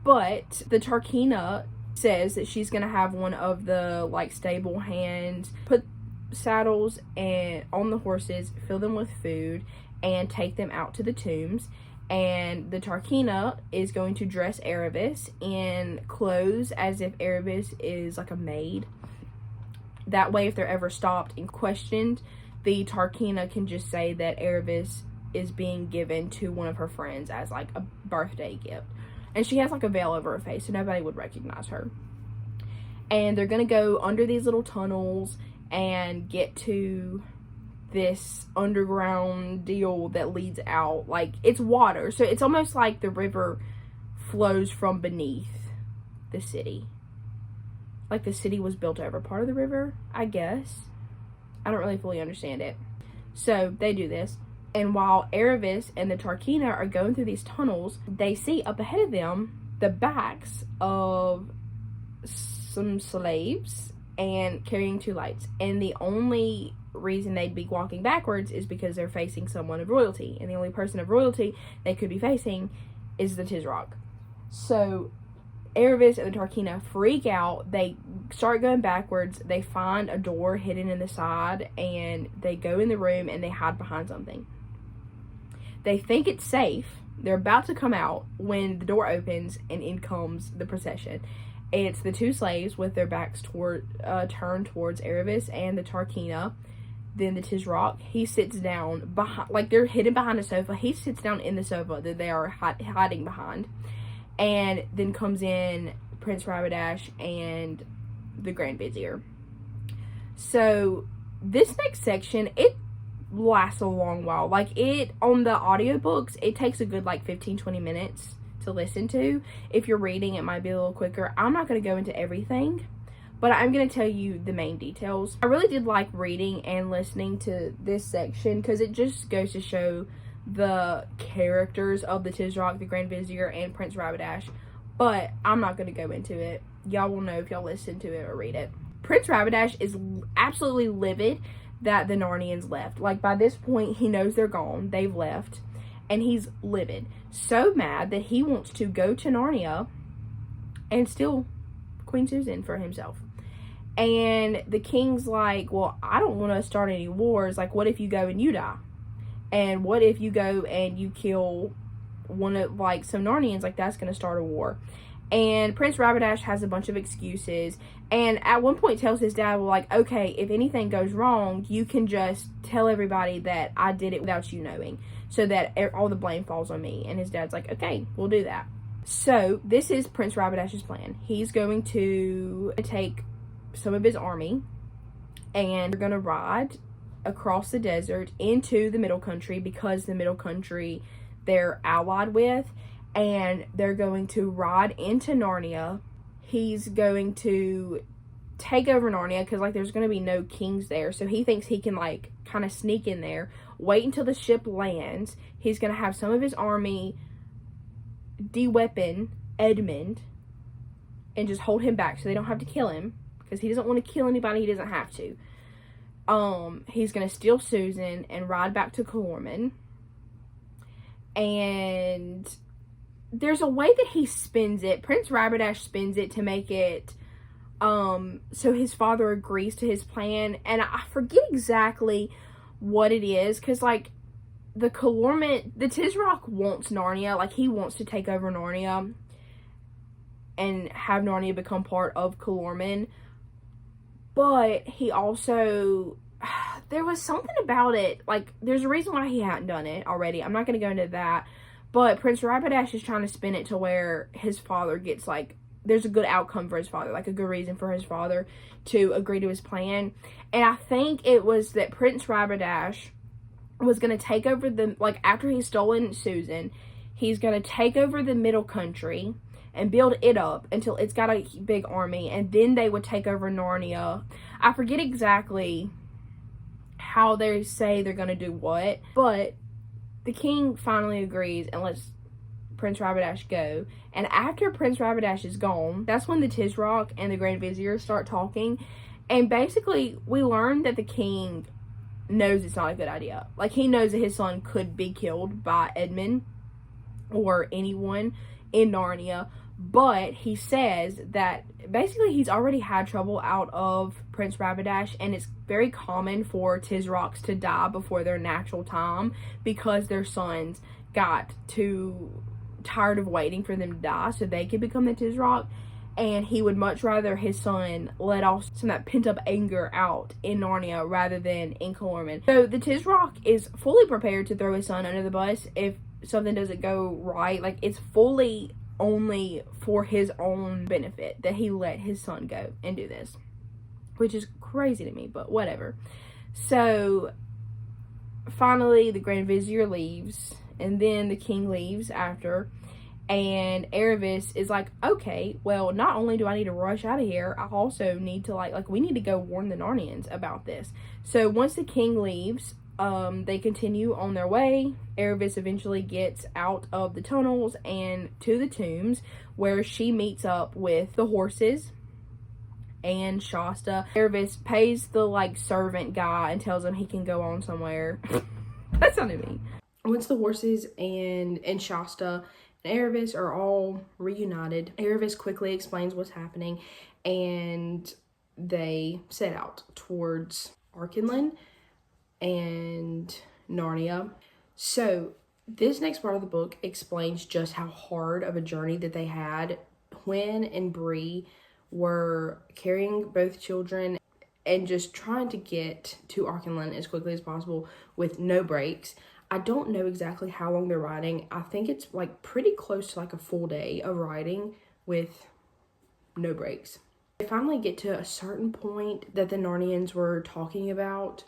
But the Tarkheena says that she's going to have one of the, like, stable hands put saddles on the horses, fill them with food, and take them out to the tombs. And the Tarkheena is going to dress Erebus in clothes as if Erebus is, like, a maid. That way, if they're ever stopped and questioned, the Tarkheena can just say that Erebus is being given to one of her friends as like a birthday gift. And she has like a veil over her face so nobody would recognize her. And they're going to go under these little tunnels and get to this underground deal that leads out. Like, it's water. So it's almost like the river flows from beneath the city. Like the city was built over part of the river, I guess. I don't really fully understand it. So they do this. And while Aravis and the Tarkina are going through these tunnels, they see up ahead of them the backs of some slaves and carrying 2 lights. And the only reason they'd be walking backwards is because they're facing someone of royalty. And the only person of royalty they could be facing is the Tizrock. So Aravis and the Tarkina freak out. They start going backwards. They find a door hidden in the side, and they go in the room and they hide behind something. They think it's safe. They're about to come out when the door opens and in comes the procession. It's the 2 slaves with their backs turned towards Aravis and the Tarkina. Then the Tizrock, he sits down behind, like they're hidden behind a sofa. He sits down in the sofa that they are hiding behind. And then comes in Prince Rabidash and the Grand Vizier. So this next section, it lasts a long while. Like, it, on the audiobooks, it takes a good like 15-20 minutes to listen to. If you're reading, it might be a little quicker. I'm not going to go into everything, but I'm going to tell you the main details. I really did like reading and listening to this section because it just goes to show the characters of the Tizrock, the Grand Vizier, and Prince Rabidash, but I'm not going to go into it. Y'all will know if y'all listen to it or read it. Prince Rabidash is absolutely livid that the Narnians left. Like, by this point, he knows they're gone. They've left. And he's livid. So mad that he wants to go to Narnia and steal Queen Susan for himself. And the king's like, well, I don't want to start any wars. Like, what if you go and you die? And what if you go and you kill one of, like, some Narnians? Like, that's going to start a war. And Prince Rabidash has a bunch of excuses. And at one point tells his dad, well, like, okay, if anything goes wrong, you can just tell everybody that I did it without you knowing, so that all the blame falls on me. And his dad's like, okay, we'll do that. So this is Prince Rabidash's plan. He's going to take some of his army, and they're going to ride across the desert into the Middle Country, because the Middle Country they're allied with, and they're going to ride into Narnia. He's going to take over Narnia because, like, there's going to be no kings there, so he thinks he can, like, kind of sneak in there, wait until the ship lands. He's going to have some of his army de-weapon Edmund and just hold him back so they don't have to kill him, because he doesn't want to kill anybody he doesn't have to. He's going to steal Susan and ride back to Calormen. And there's a way that he spins it. Prince Rabidash spins it to make it so his father agrees to his plan. And I forget exactly what it is, because, like, the Tizrock wants Narnia. Like, he wants to take over Narnia and have Narnia become part of Calormen. But he also, there was something about it, like, there's a reason why he hadn't done it already. I'm not going to go into that. But Prince Rabidash is trying to spin it to where his father gets, like, there's a good outcome for his father, like a good reason for his father to agree to his plan. And I think it was that Prince Rabidash was going to take over like, after he's stolen Susan, he's going to take over the Middle Country and build it up until it's got a big army, and then they would take over Narnia. I forget exactly how they say they're going to do what, but the king finally agrees and lets Prince Rabidash go. And after Prince Rabidash is gone, that's when the Tizrock and the Grand Vizier start talking. And basically, we learn that the king knows it's not a good idea. Like, he knows that his son could be killed by Edmund or anyone in Narnia. But he says that basically he's already had trouble out of Prince Rabidash, and it's very common for Tizrocks to die before their natural time because their sons got too tired of waiting for them to die so they could become the Tizrock. And he would much rather his son let off some of that pent-up anger out in Narnia rather than in Calormen. So the Tizrock is fully prepared to throw his son under the bus if something doesn't go right. Like, it's fully only for his own benefit that he let his son go and do this, which is crazy to me, but whatever. So finally the Grand Vizier leaves, and then the king leaves after, and Aravis is like, okay, well, not only do I need to rush out of here, I also need to like we need to go warn the Narnians about this. So once the king leaves, They continue on their way. Erebus eventually gets out of the tunnels and to the tombs, where she meets up with the horses and Shasta. Erebus pays the like servant guy and tells him he can go on somewhere. That sounded mean. Once the horses and Shasta and Erebus are all reunited, Erebus quickly explains what's happening, and they set out towards Archenland and Narnia. So this next part of the book explains just how hard of a journey that they had. Hwin and Bree were carrying both children and just trying to get to Archenland as quickly as possible with no breaks. I don't know exactly how long they're riding. I think it's like pretty close to like a full day of riding with no breaks. They finally get to a certain point that the Narnians were talking about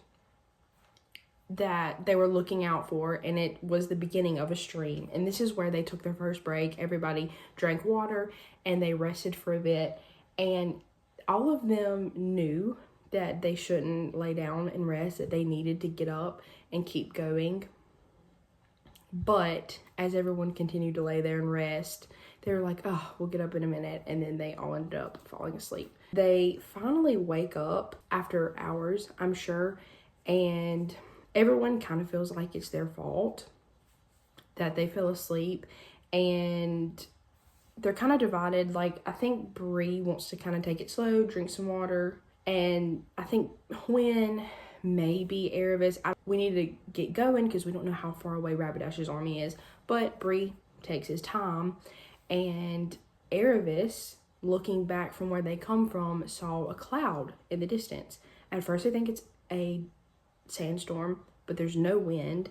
that they were looking out for, and it was the beginning of a stream. And this is where they took their first break. Everybody drank water and they rested for a bit. And all of them knew that they shouldn't lay down and rest, that they needed to get up and keep going. But as everyone continued to lay there and rest, they were like, oh, we'll get up in a minute. And then they all ended up falling asleep. They finally wake up after hours, I'm sure, and everyone kind of feels like it's their fault that they fell asleep, and they're kind of divided. Like, I think Bree wants to kind of take it slow, drink some water, and I think Hwin, maybe Erebus, we need to get going because we don't know how far away Rabadash's army is, but Bree takes his time, and Erebus, looking back from where they come from, saw a cloud in the distance. At first they think it's a sandstorm, but there's no wind,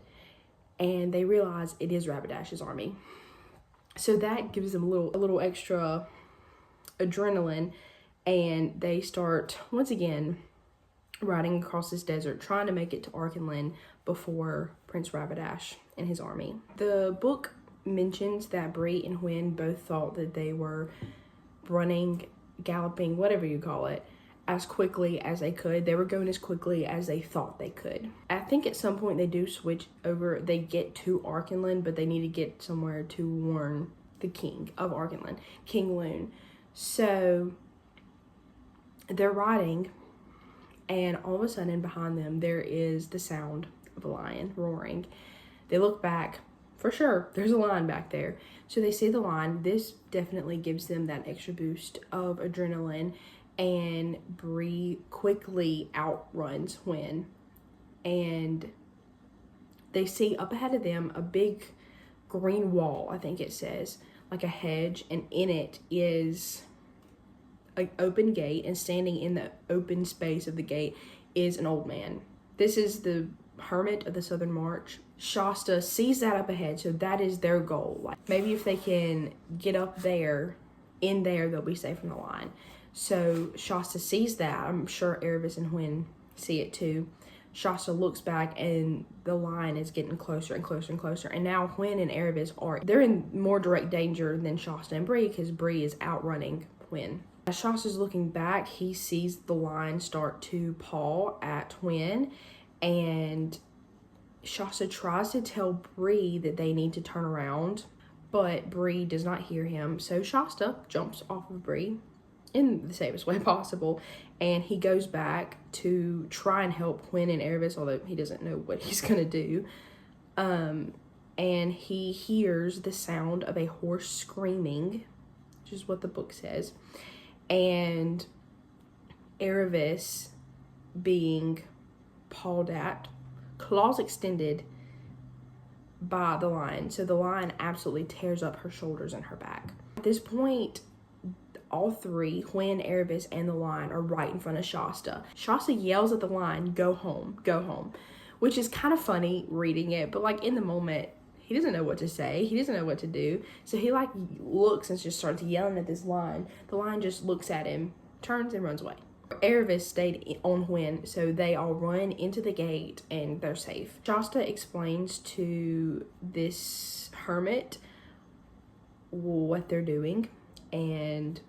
and they realize it is Rabadash's army. So that gives them a little extra adrenaline, and they start once again riding across this desert, trying to make it to Archenland before Prince Rabadash and his army. The book mentions that Bree and Hwin both thought that they were running, galloping, whatever you call it, as quickly as they could. They were going as quickly as they thought they could. I think at some point they do switch over. They get to Archenland, but they need to get somewhere to warn the king of Archenland, King Lune. So they're riding, and all of a sudden behind them there is the sound of a lion roaring. They look back. For sure, there's a lion back there. So they see the lion. This definitely gives them that extra boost of adrenaline, and Bree quickly outruns Hwin, and they see up ahead of them a big green wall, I think it says, like a hedge, and in it is an open gate, and standing in the open space of the gate is an old man. This is the Hermit of the Southern March. Shasta sees that up ahead, so that is their goal. Like, maybe if they can get up there, in there, they'll be safe from the lion. So Shasta sees that. I'm sure Erebus and Hwin see it too. Shasta looks back, and the lion is getting closer and closer and closer. And now Hwin and Erebus they're in more direct danger than Shasta and Bree, because Bree is outrunning Hwin. As Shasta's looking back, he sees the lion start to paw at Hwin, and Shasta tries to tell Bree that they need to turn around, but Bree does not hear him. So Shasta jumps off of Bree in the safest way possible, and he goes back to try and help Hwin and Erebus, although he doesn't know what he's gonna do. And he hears the sound of a horse screaming, which is what the book says, and Erebus being pawed at, claws extended by the lion. So the lion absolutely tears up her shoulders and her back. At this point, all three, Hwin, Erebus, and the lion, are right in front of Shasta. Shasta yells at the lion, "Go home, go home," which is kind of funny reading it, but like in the moment, he doesn't know what to say. He doesn't know what to do. So he like looks and just starts yelling at this lion. The lion just looks at him, turns, and runs away. Erebus stayed on Hwin, so they all run into the gate and they're safe. Shasta explains to this hermit what they're doing and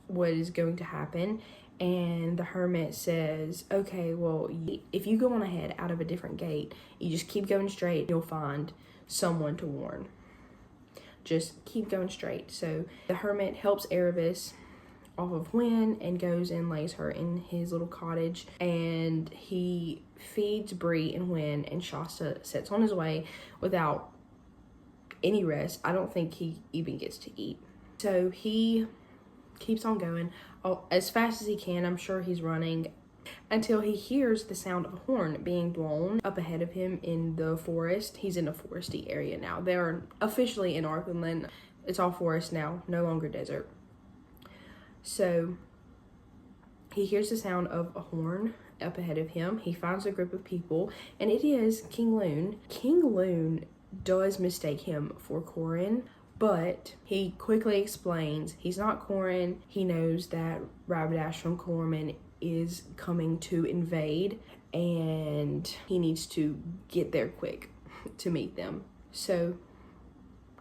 what is going to happen, And the hermit says, okay, well, if you go on ahead out of a different gate, you just keep going straight, you'll find someone to warn. Just keep going straight. So the hermit helps Erebus off of Hwin and goes and lays her in his little cottage, and he feeds Bree and Hwin, and Shasta sets on his way without any rest. I don't think he even gets to eat. So he keeps on going as fast as he can. I'm sure he's running until he hears the sound of a horn being blown up ahead of him in the forest. He's in a foresty area now. They're officially in Archenland. It's all forest now, no longer desert. So he hears the sound of a horn up ahead of him. He finds a group of people, and it is King Lune. King Lune does mistake him for Corin, but he quickly explains he's not Corin. He knows that Rapidash from Calormen is coming to invade, and he needs to get there quick to meet them. So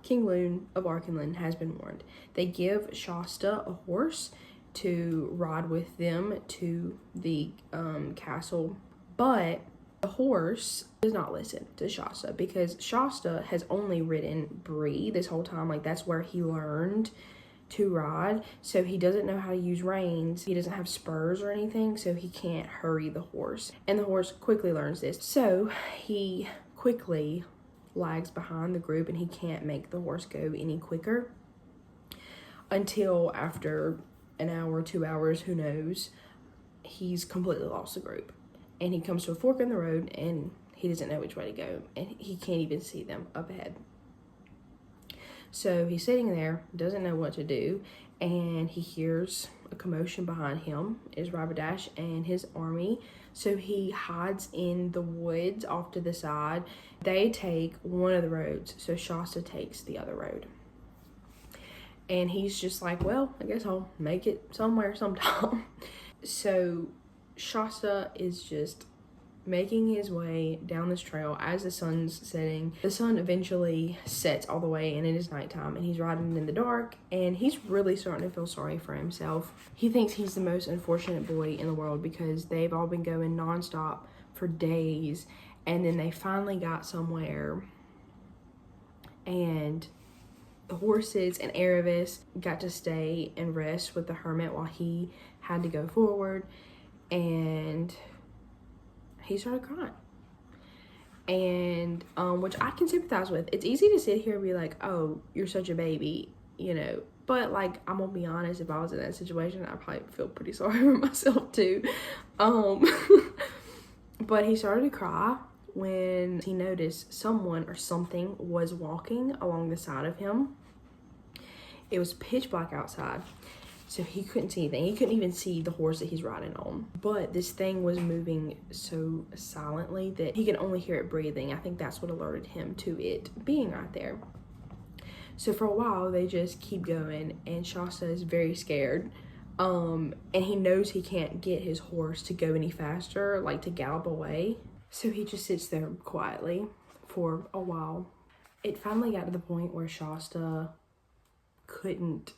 King Lune of Archenland has been warned. They give Shasta a horse to ride with them to the castle, but the horse does not listen to Shasta because Shasta has only ridden Bree this whole time. Like, that's where he learned to ride. So he doesn't know how to use reins. He doesn't have spurs or anything, so he can't hurry the horse. And the horse quickly learns this. So he quickly lags behind the group, and he can't make the horse go any quicker until after an hour, 2 hours, who knows, he's completely lost the group. And he comes to a fork in the road, and he doesn't know which way to go, and he can't even see them up ahead. So he's sitting there, doesn't know what to do, and he hears a commotion behind him. Is Rapidash and his army. So he hides in the woods off to the side. They take one of the roads, so Shasta takes the other road. And he's just like, well, I guess I'll make it somewhere sometime. So Shasta is just making his way down this trail as the sun's setting. The sun eventually sets all the way, and it is nighttime, and he's riding in the dark, and he's really starting to feel sorry for himself. He thinks he's the most unfortunate boy in the world because they've all been going nonstop for days, and then they finally got somewhere, and the horses and Erebus got to stay and rest with the hermit while he had to go forward, and he started crying. And which I can sympathize with. It's easy to sit here and be like, oh, you're such a baby, you know, but like, I'm gonna be honest, if I was in that situation, I'd probably feel pretty sorry for myself too. But he started to cry when he noticed someone or something was walking along the side of him. It was pitch black outside, so he couldn't see anything. He couldn't even see the horse that he's riding on. But this thing was moving so silently that he could only hear it breathing. I think that's what alerted him to it being right there. So for a while, they just keep going, and Shasta is very scared. And he knows he can't get his horse to go any faster, like to gallop away. So he just sits there quietly for a while. It finally got to the point where Shasta couldn't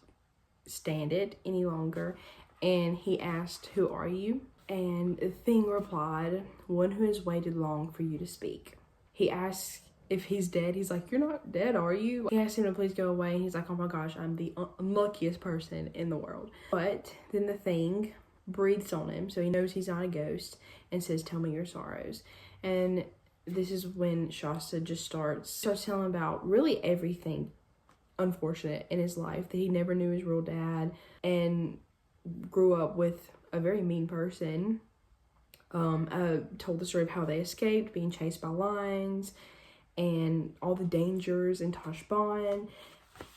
stand it any longer, and he asked, "Who are you?" And the thing replied, "One who has waited long for you to speak." He asks if he's dead. He's like, "You're not dead, are you?" He asked him to please go away, and he's like, "Oh my gosh, I'm the unluckiest person in the world." But then the thing breathes on him, so he knows he's not a ghost, and says, "Tell me your sorrows." And this is when Shasta just starts telling about really everything unfortunate in his life, that he never knew his real dad and grew up with a very mean person. Told the story of how they escaped being chased by lions and all the dangers in Tashbaan,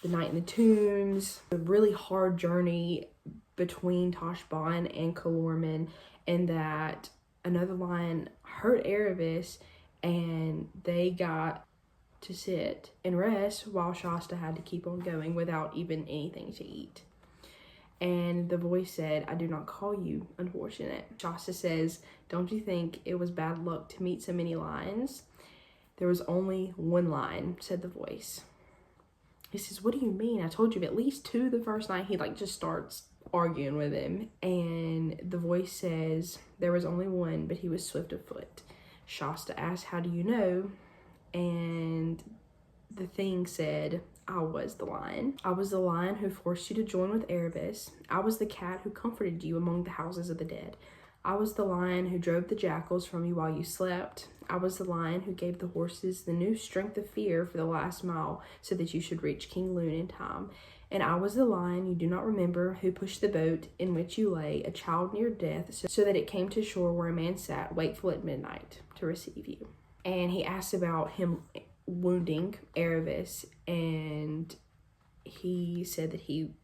the night in the tombs, the really hard journey between Tashbaan and Calormen, and that another lion hurt Erebus, and they got to sit and rest while Shasta had to keep on going without even anything to eat. And the voice said, "I do not call you unfortunate." Shasta says, "Don't you think it was bad luck to meet so many lions?" "There was only one lion," said the voice. He says, "What do you mean? I told you of at least two the first night." He just starts arguing with him, and the voice says there was only one, but he was swift of foot. Shasta asked, "How do you know?" And the thing said, "I was the lion. I was the lion who forced you to join with Erebus. I was the cat who comforted you among the houses of the dead. I was the lion who drove the jackals from you while you slept. I was the lion who gave the horses the new strength of fear for the last mile so that you should reach King Lune in time. And I was the lion you do not remember who pushed the boat in which you lay, a child near death, so that it came to shore where a man sat, wakeful at midnight, to receive you." And he asked about him wounding Erebus, and he said that he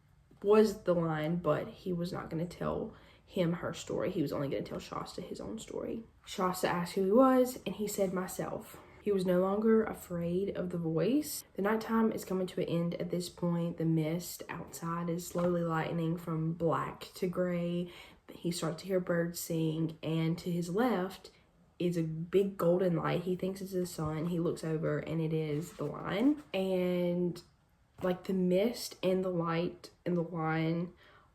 was the lion, but he was not going to tell him her story. He was only going to tell Shasta his own story. Shasta asked who he was, and he said, "Myself." He was no longer afraid of the voice. The nighttime is coming to an end at this point. The mist outside is slowly lightening from black to gray. He starts to hear birds sing, and to his left is a big golden light. He thinks it's the sun. He looks over, and it is the lion. And like the mist and the light and the lion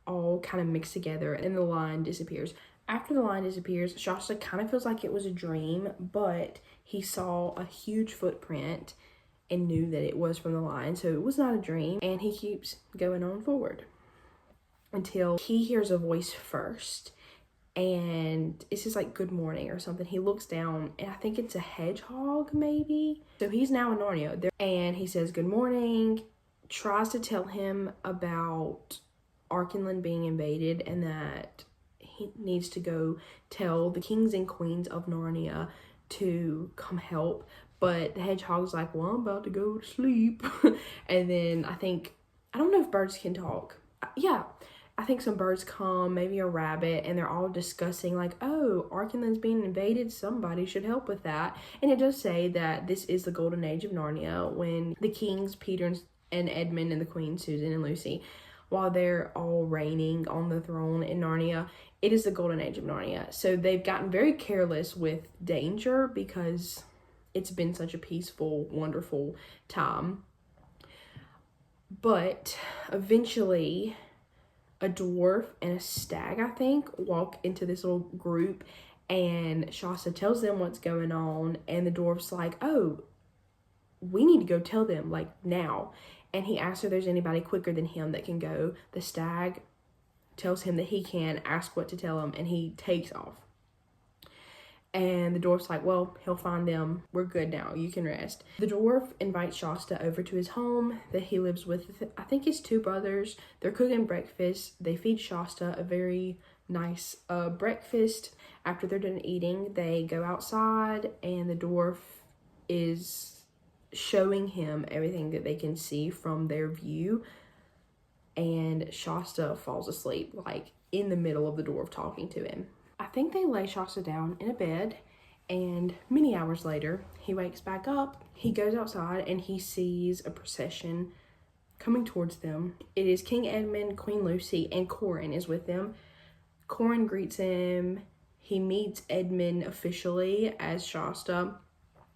all kind of mix together, and the lion disappears. After the lion disappears, Shasta kind of feels like it was a dream, but he saw a huge footprint and knew that it was from the lion, so it was not a dream. And he keeps going on forward until he hears a voice first, and it says like "good morning" or something. He looks down, and I think it's a hedgehog maybe. So he's now in Narnia, and he says "good morning," tries to tell him about Archenland being invaded and that he needs to go tell the kings and queens of Narnia to come help. But the hedgehog's like, "Well, I'm about to go to sleep." And then I don't know if birds can talk. Yeah, I think some birds come, maybe a rabbit, and they're all discussing like, "Oh, Archenland's being invaded. Somebody should help with that." And it does say that this is the golden age of Narnia, when the kings, Peter and Edmund, and the queen, Susan and Lucy, while they're all reigning on the throne in Narnia, it is the golden age of Narnia. So they've gotten very careless with danger because it's been such a peaceful, wonderful time. But eventually, a dwarf and a stag, I think, walk into this little group, and Shasta tells them what's going on, and the dwarf's like, "Oh, we need to go tell them, like, now." And he asks if there's anybody quicker than him that can go. The stag tells him that he can, ask what to tell him, and he takes off. And the dwarf's like, "Well, he'll find them. We're good now. You can rest." The dwarf invites Shasta over to his home that he lives with, I think, his two brothers. They're cooking breakfast. They feed Shasta a very nice breakfast. After they're done eating, they go outside, and the dwarf is showing him everything that they can see from their view, and Shasta falls asleep like in the middle of the dwarf talking to him. I think they lay Shasta down in a bed, and many hours later he wakes back up. He goes outside and he sees a procession coming towards them. It is King Edmund, Queen Lucy, and Corin is with them. Corin greets him. He meets Edmund officially as Shasta.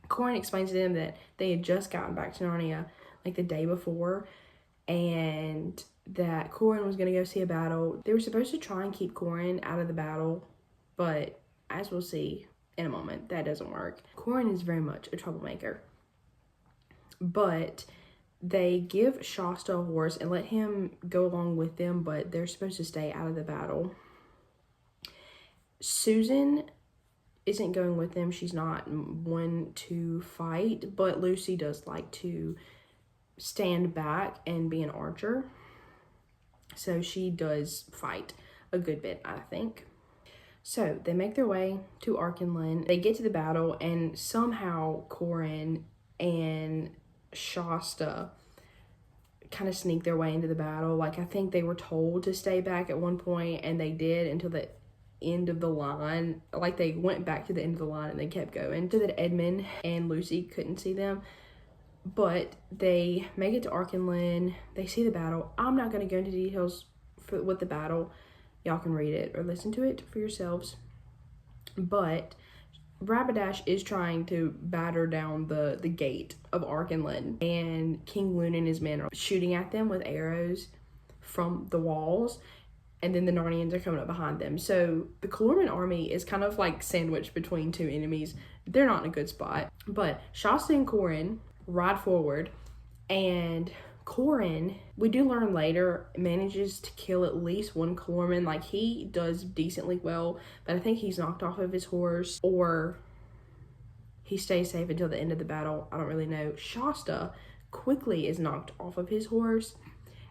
Corin explains to them that they had just gotten back to Narnia like the day before, and that Corin was going to go see a battle. They were supposed to try and keep Corin out of the battle, but as we'll see in a moment, that doesn't work. Corin is very much a troublemaker, but they give Shasta a horse and let him go along with them, but they're supposed to stay out of the battle. Susan isn't going with them. She's not one to fight, but Lucy does like to stand back and be an archer, so she does fight a good bit, I think. So they make their way to Archenland. They get to the battle, and somehow Corin and Shasta kind of sneak their way into the battle. Like, I think they were told to stay back at one point, and they did until the end of the line. Like, they went back to the end of the line and they kept going so that Edmund and Lucy couldn't see them. But they make it to Archenland. They see the battle. I'm not going to go into details with the battle. Y'all can read it or listen to it for yourselves. But Rapidash is trying to batter down the gate of Archenland, and King Lune and his men are shooting at them with arrows from the walls. and then the Narnians are coming up behind them. So the Calormen army is kind of like sandwiched between two enemies. They're not in a good spot. But Shasta and Qhorin ride forward, and Qhorin, we do learn later, manages to kill at least one Calormen. Like, he does decently well, but I think he's knocked off of his horse, or he stays safe until the end of the battle. I don't really know. Shasta quickly is knocked off of his horse,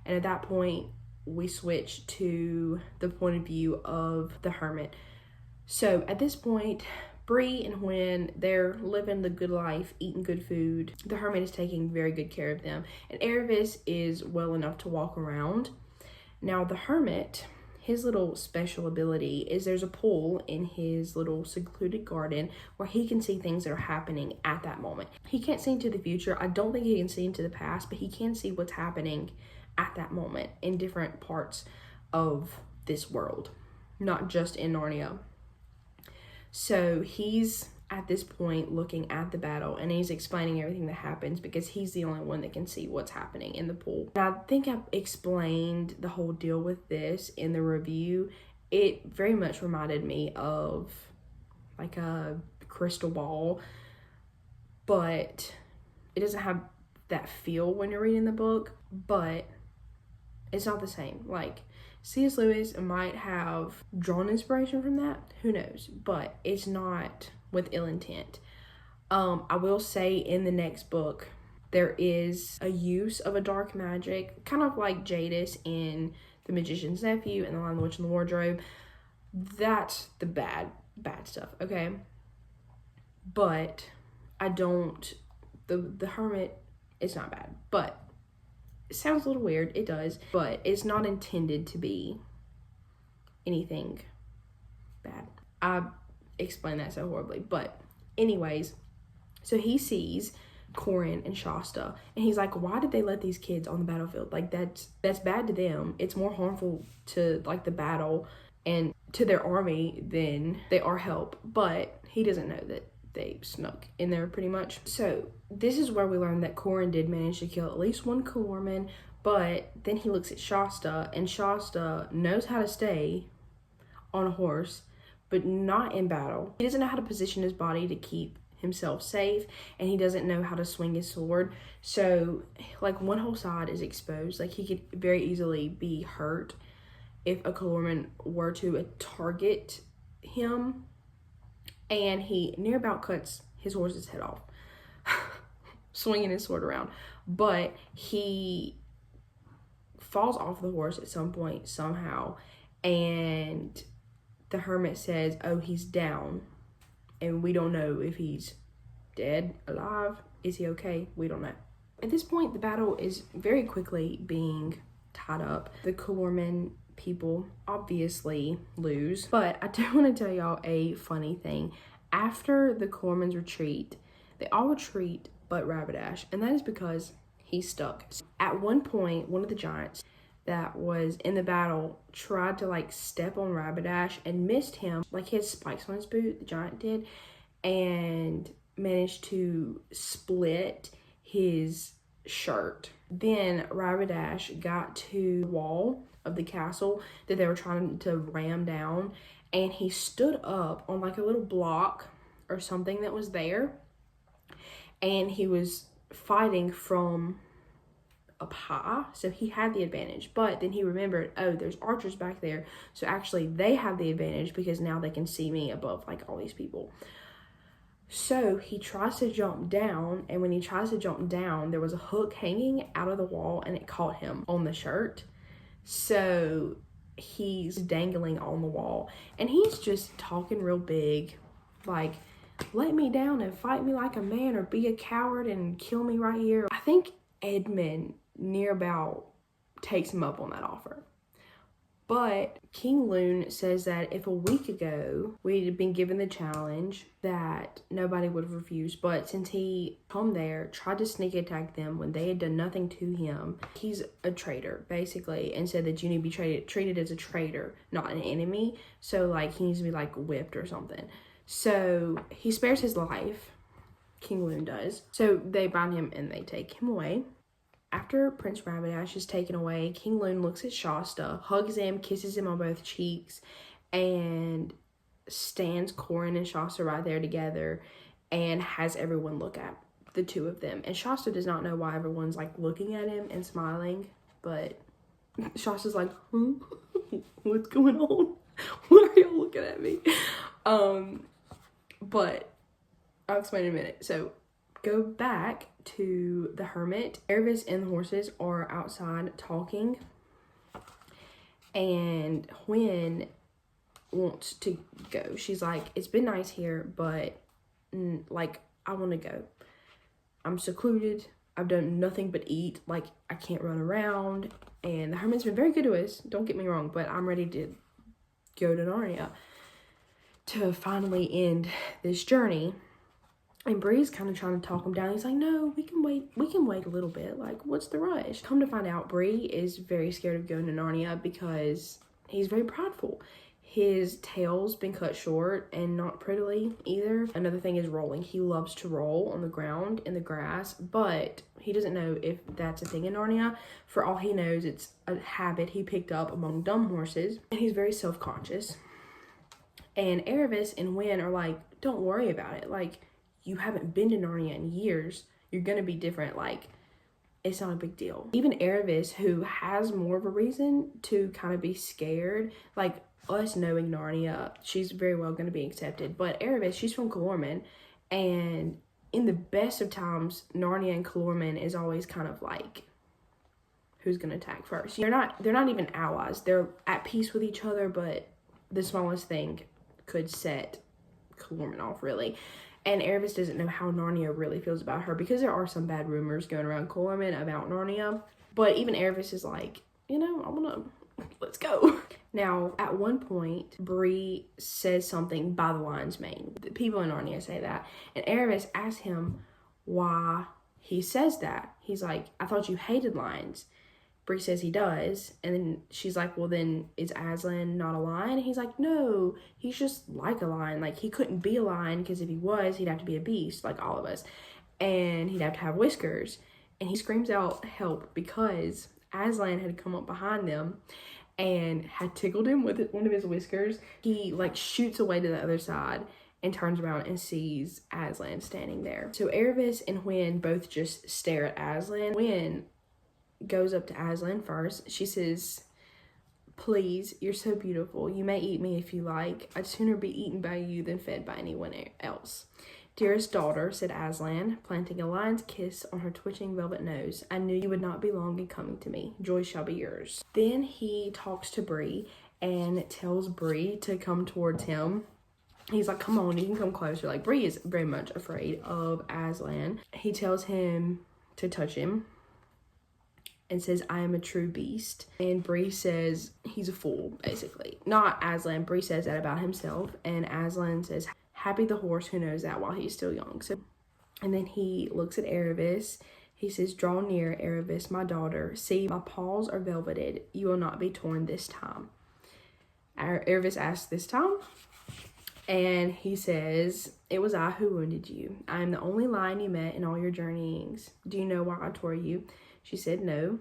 and at that point, we switch to the point of view of the hermit. So at this point, Bree and Hwyn, they're living the good life, eating good food. The hermit is taking very good care of them, and Aravis is well enough to walk around. Now the hermit, his little special ability is there's a pool in his little secluded garden where he can see things that are happening at that moment. He can't see into the future. I don't think he can see into the past, but he can see what's happening at that moment in different parts of this world, not just in Narnia. So he's at this point looking at the battle, and he's explaining everything that happens because he's the only one that can see what's happening in the pool. And I think I explained the whole deal with this in the review. It very much reminded me of like a crystal ball, but it doesn't have that feel when you're reading the book, but it's not the same. Like, C.S. Lewis might have drawn inspiration from that, who knows, but it's not with ill intent. I will say in the next book, there is a use of a dark magic, kind of like Jadis in The Magician's Nephew and The Lion, the Witch, and the Wardrobe. That's the bad stuff, okay? But I don't, the Hermit is not bad, but it sounds a little weird, it does, but it's not intended to be anything bad. I explained that so horribly, but anyways, so he sees Qhorin and Shasta, and he's like, why did they let these kids on the battlefield? Like, that's bad to them. It's more harmful to like the battle and to their army than they are help. But he doesn't know that they snuck in there pretty much. So this is where we learn that Qhorin did manage to kill at least one Calormen, but then he looks at Shasta, and Shasta knows how to stay on a horse, but not in battle. He doesn't know how to position his body to keep himself safe, and he doesn't know how to swing his sword. So like, one whole side is exposed. Like, he could very easily be hurt if a Calormen were to target him, and he near about cuts his horse's head off swinging his sword around. But he falls off the horse at some point somehow, and the hermit says, oh, he's down, and we don't know if he's dead, alive, is he okay? We don't know. At this point, the battle is very quickly being tied up. The Calormen people obviously lose, but I do want to tell y'all a funny thing. After the Calormen's retreat, they all retreat but Rapidash, and that is because he's stuck. At one point, one of the giants that was in the battle tried to like step on Rapidash and missed him. Like, he had spikes on his boot, the giant did, and managed to split his shirt. Then Rapidash got to the wall of the castle that they were trying to ram down, and he stood up on like a little block or something that was there, and he was fighting from up high, so he had the advantage. But then he remembered, oh, there's archers back there, so actually they have the advantage because now they can see me above like all these people. So he tries to jump down, and when he tries to jump down, there was a hook hanging out of the wall, and it caught him on the shirt. So he's dangling on the wall, and he's just talking real big, like, let me down and fight me like a man, or be a coward and kill me right here. I think Edmund near about takes him up on that offer. But King Lune says that if a week ago we had been given the challenge, that nobody would have refused. But since he come there, tried to sneak attack them when they had done nothing to him, he's a traitor, basically, and said that you need to be treated as a traitor, not an enemy. So, like, he needs to be, like, whipped or something. So he spares his life, King Lune does. So they bind him and they take him away. after Prince Rabbit is taken away, King Loon looks at Shasta, hugs him, kisses him on both cheeks, and stands Corin and Shasta right there together and has everyone look at the two of them. And Shasta does not know why everyone's like looking at him and smiling, but Shasta's like, what's going on? Why are y'all looking at me? But I'll explain in a minute. So go back to the hermit. Erebus and the horses are outside talking, and Hwin wants to go. She's like, it's been nice here, but like, I want to go. I'm secluded. I've done nothing but eat. Like, I can't run around. And the hermit's been very good to us, don't get me wrong, but I'm ready to go to Narnia to finally end this journey. And Bree's kind of trying to talk him down. He's like, no, we can wait a little bit. Like, what's the rush? Come to find out, Bree is very scared of going to Narnia because he's very prideful. His tail's been cut short and not prettily either. Another thing is rolling. He loves to roll on the ground in the grass, but he doesn't know if that's a thing in Narnia. For all he knows, it's a habit he picked up among dumb horses, and he's very self-conscious. And Erebus and Hwin are like, don't worry about it. Like, you haven't been to Narnia in years. You're gonna be different. Like, it's not a big deal. Even Erebus, who has more of a reason to kind of be scared, like, us knowing Narnia, she's very well going to be accepted. But Erebus, she's from Calormen, and in the best of times, Narnia and Calormen is always kind of like, who's going to attack first? They're not even allies. They're at peace with each other, but the smallest thing could set Calormen off, really. And Erebus doesn't know how Narnia really feels about her, because there are some bad rumors going around Calormen about Narnia. But even Erebus is like, you know, let's go. Now, at one point, Bree says something by the lion's mane. The people in Narnia say that. And Erebus asks him why he says that. He's like, I thought you hated lions. Bree says he does. And then she's like, well, then is Aslan not a lion? And he's like, no, he's just like a lion. Like, he couldn't be a lion because if he was, he'd have to be a beast like all of us. And he'd have to have whiskers. And he screams out help because Aslan had come up behind them and had tickled him with one of his whiskers. He like shoots away to the other side and turns around and sees Aslan standing there. So Erebus and Hwin both just stare at Aslan. Hwin goes up to Aslan first. She says, please, you're so beautiful. You may eat me if you like. I'd sooner be eaten by you than fed by anyone else. Dearest daughter, said Aslan, planting a lion's kiss on her twitching velvet nose. I knew you would not be long in coming to me. Joy shall be yours. Then he talks to Bree and tells Bree to come towards him. He's like, come on, you can come closer. Like, Bree is very much afraid of Aslan. He tells him to touch him and says, I am a true beast. And Bree says he's a fool, basically. Not Aslan. Bree says that about himself. And Aslan says, happy the horse who knows that while he's still young. So, and then he looks at Erebus. He says, draw near, Erebus, my daughter. See, my paws are velveted. You will not be torn this time. Erebus asks this time. And he says, it was I who wounded you. I am the only lion you met in all your journeyings. Do you know why I tore you? She said, no.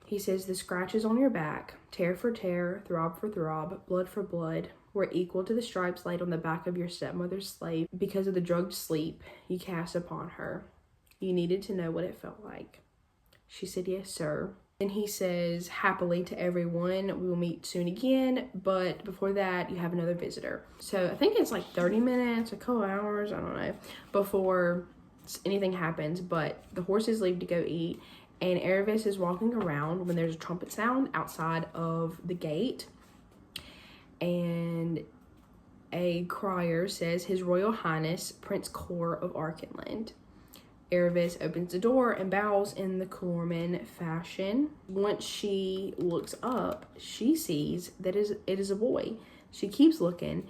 He says, the scratches on your back, tear for tear, throb for throb, blood for blood, were equal to the stripes laid on the back of your stepmother's slave because of the drugged sleep you cast upon her. You needed to know what it felt like. She said, yes, sir. Then he says, happily to everyone, we will meet soon again, but before that, you have another visitor. So I think it's like 30 minutes, a couple hours, I don't know, before anything happens, but the horses leave to go eat, and Erebus is walking around when there's a trumpet sound outside of the gate, and a crier says, His Royal Highness, Prince Cor of Archenland. Erebus opens the door and bows in the Calormen fashion. Once she looks up, she sees that it is a boy. She keeps looking,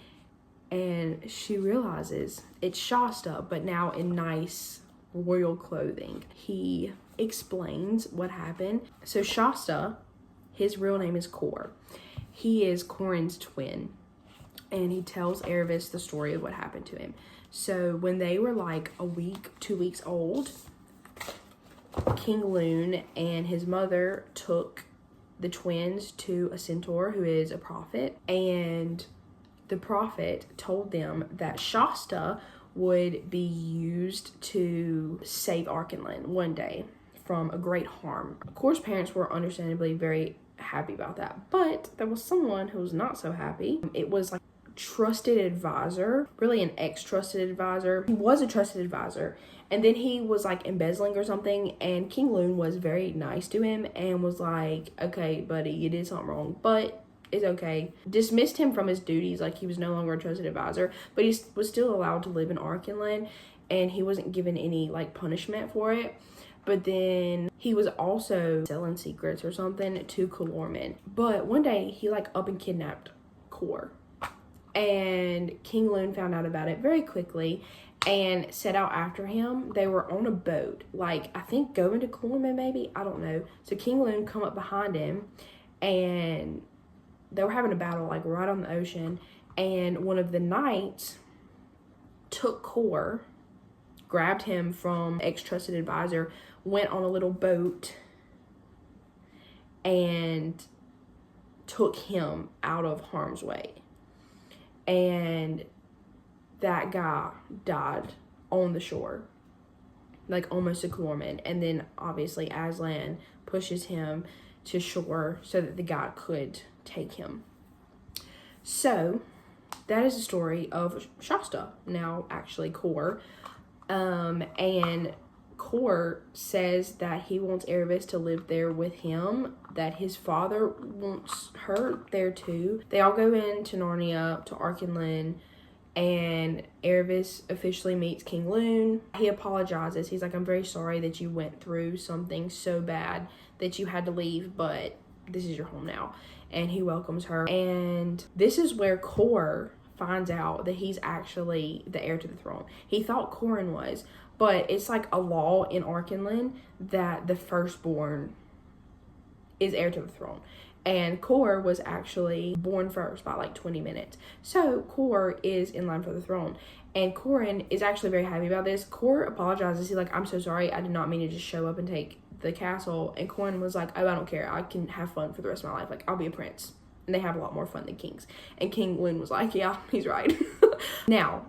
and she realizes it's Shasta, but now in nice royal clothing. He explains what happened. So Shasta, his real name is Cor. He is Corin's twin, and he tells Erebus the story of what happened to him. So when they were like a week, 2 weeks old, King Loon and his mother took the twins to a centaur who is a prophet, and the prophet told them that Shasta would be used to save Arkenland one day from a great harm. Of course, parents were understandably very happy about that, but there was someone who was not so happy. It was like trusted advisor, really an ex-trusted advisor. He was a trusted advisor, and then he was like embezzling or something, and King Loon was very nice to him and was like, okay buddy, you did something wrong, but it's okay. Dismissed him from his duties, like he was no longer a trusted advisor, but he was still allowed to live in Arkenland, and he wasn't given any like punishment for it. But then he was also selling secrets or something to Calormen. But one day he like up and kidnapped Cor, and King Loon found out about it very quickly and set out after him. They were on a boat, like I think going to Calormen maybe, I don't know. So King Loon come up behind him, and they were having a battle like right on the ocean, and one of the knights took Cor, grabbed him from ex-trusted advisor, went on a little boat, and took him out of harm's way. And that guy died on the shore, like almost a Calormen. And then obviously Aslan pushes him to shore so that the guy could take him. So that is the story of Shasta, now actually Cor. And Cor says that he wants Erebus to live there with him, that his father wants her there too. They all go into Narnia, to Arkenland, and Erebus officially meets King Loon. He apologizes. He's like, I'm very sorry that you went through something so bad that you had to leave, but this is your home now. And he welcomes her. And this is where Cor finds out that he's actually the heir to the throne. He thought Corin was, but it's like a law in Arkenland that the firstborn is heir to the throne. And Cor was actually born first by like 20 minutes. So Cor is in line for the throne. And Corin is actually very happy about this. Cor apologizes. He's like, I'm so sorry. I did not mean to just show up and take the castle. And Corin was like, oh, I don't care. I can have fun for the rest of my life. Like, I'll be a prince. And they have a lot more fun than kings. And King Loon was like, yeah, he's right. Now,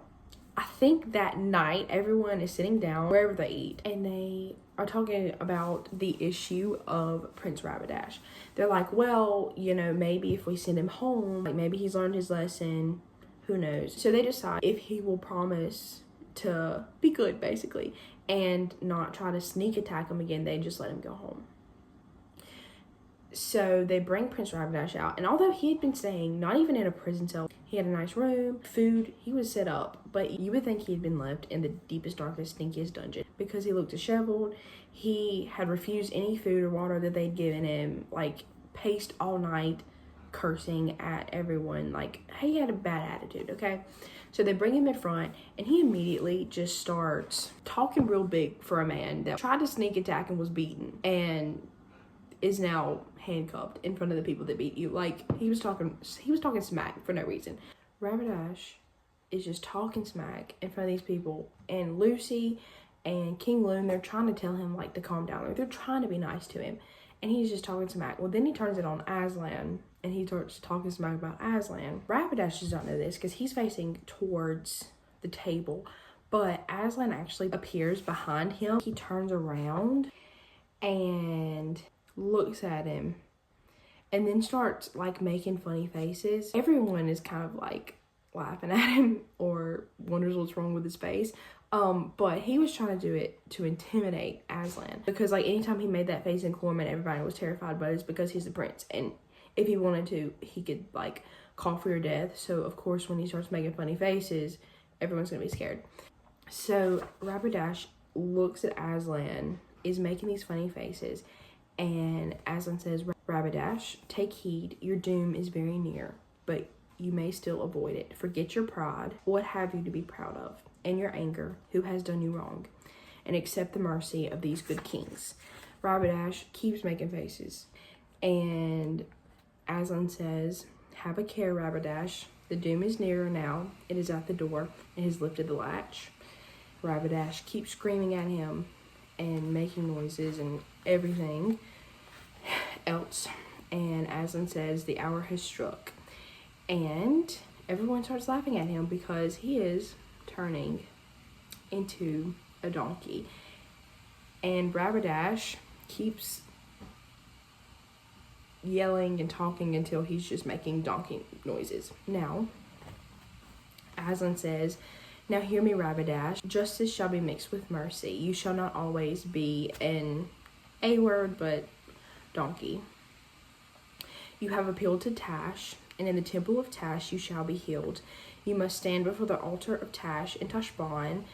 I think that night everyone is sitting down wherever they eat, and they are talking about the issue of Prince Rabidash. They're like, well, you know, maybe if we send him home, like maybe he's learned his lesson, who knows. So they decide if he will promise to be good, basically, and not try to sneak attack him again, they just let him go home. So they bring Prince Rabidash out, and although he had been staying not even in a prison cell, he had a nice room, food, he was set up, but you would think he had been left in the deepest, darkest, stinkiest dungeon because he looked disheveled. He had refused any food or water that they'd given him, like paced all night, cursing at everyone, like he had a bad attitude, okay? So they bring him in front, and he immediately just starts talking real big for a man that tried to sneak attack and was beaten, and is now handcuffed in front of the people that beat you. Like, he was talking smack for no reason. Rabidash is just talking smack in front of these people, and Lucy and King Loon, they're trying to tell him like to calm down, or they're trying to be nice to him, and he's just talking smack. Well, then he turns it on Aslan, and he starts talking smack about Aslan. Rabidash does not know this because he's facing towards the table, but Aslan actually appears behind him. He turns around and looks at him, and then starts like making funny faces. Everyone is kind of like laughing at him or wonders what's wrong with his face. But he was trying to do it to intimidate Aslan, because like anytime he made that face in Calormen, everybody was terrified, but it's because he's the prince, and if he wanted to, he could like call for your death. So of course when he starts making funny faces, everyone's gonna be scared. So Rabidash looks at Aslan, is making these funny faces, and Aslan says, Rabidash, take heed, your doom is very near, but you may still avoid it. Forget your pride, what have you to be proud of, and your anger, who has done you wrong, and accept the mercy of these good kings. Rabidash keeps making faces, and Aslan says, have a care, Rabidash, the doom is nearer now, it is at the door, and has lifted the latch. Rabidash keeps screaming at him, and making noises and everything else. And Aslan says the hour has struck. And everyone starts laughing at him because he is turning into a donkey. And Rabbadash keeps yelling and talking until he's just making donkey noises. Now, Aslan says, now hear me, Rabbadash. Justice shall be mixed with mercy. You shall not always be an A-word, but donkey. You have appealed to Tash, and in the temple of Tash you shall be healed. You must stand before the altar of Tash in Tashbaan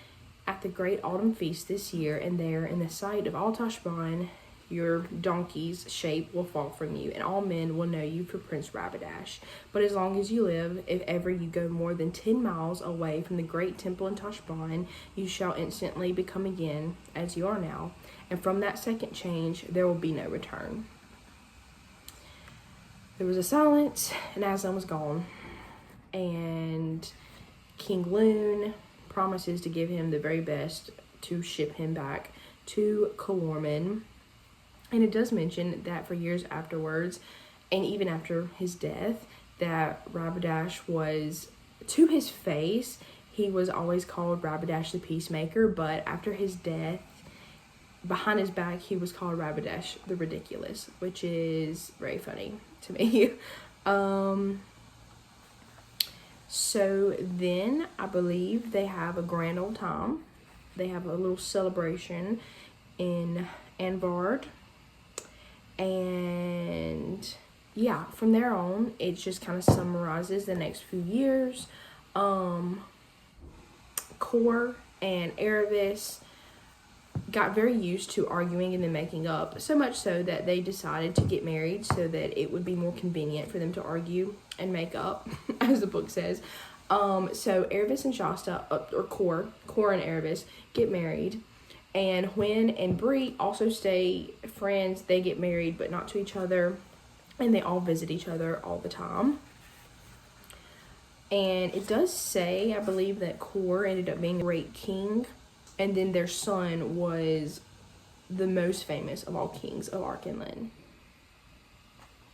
at the great autumn feast this year, and there, in the sight of all Tashbaan, your donkey's shape will fall from you, and all men will know you for Prince Rabbadash. But as long as you live, if ever you go more than 10 miles away from the great temple in Tashbaan, you shall instantly become again as you are now, and from that second change there will be no return. There was a silence, and Aslan was gone, and King Lune promises to give him the very best to ship him back to Calormen. And it does mention that for years afterwards, and even after his death, that Rabbadash was, to his face, he was always called Rabbadash the Peacemaker, but after his death, behind his back, he was called Rabbadash the Ridiculous, which is very funny to me. So then I believe they have a grand old time. They have a little celebration in Anvard. And yeah, from there on, it just kind of summarizes the next few years. Kor and Erebus got very used to arguing and then making up, so much so that they decided to get married so that it would be more convenient for them to argue and make up, as the book says. So Erebus and Shasta, or Kor and Erebus, get married. And Hwin and Bree also stay friends. They get married, but not to each other. And they all visit each other all the time. And it does say, I believe, that Kor ended up being a great king. And then their son was the most famous of all kings of Archenland.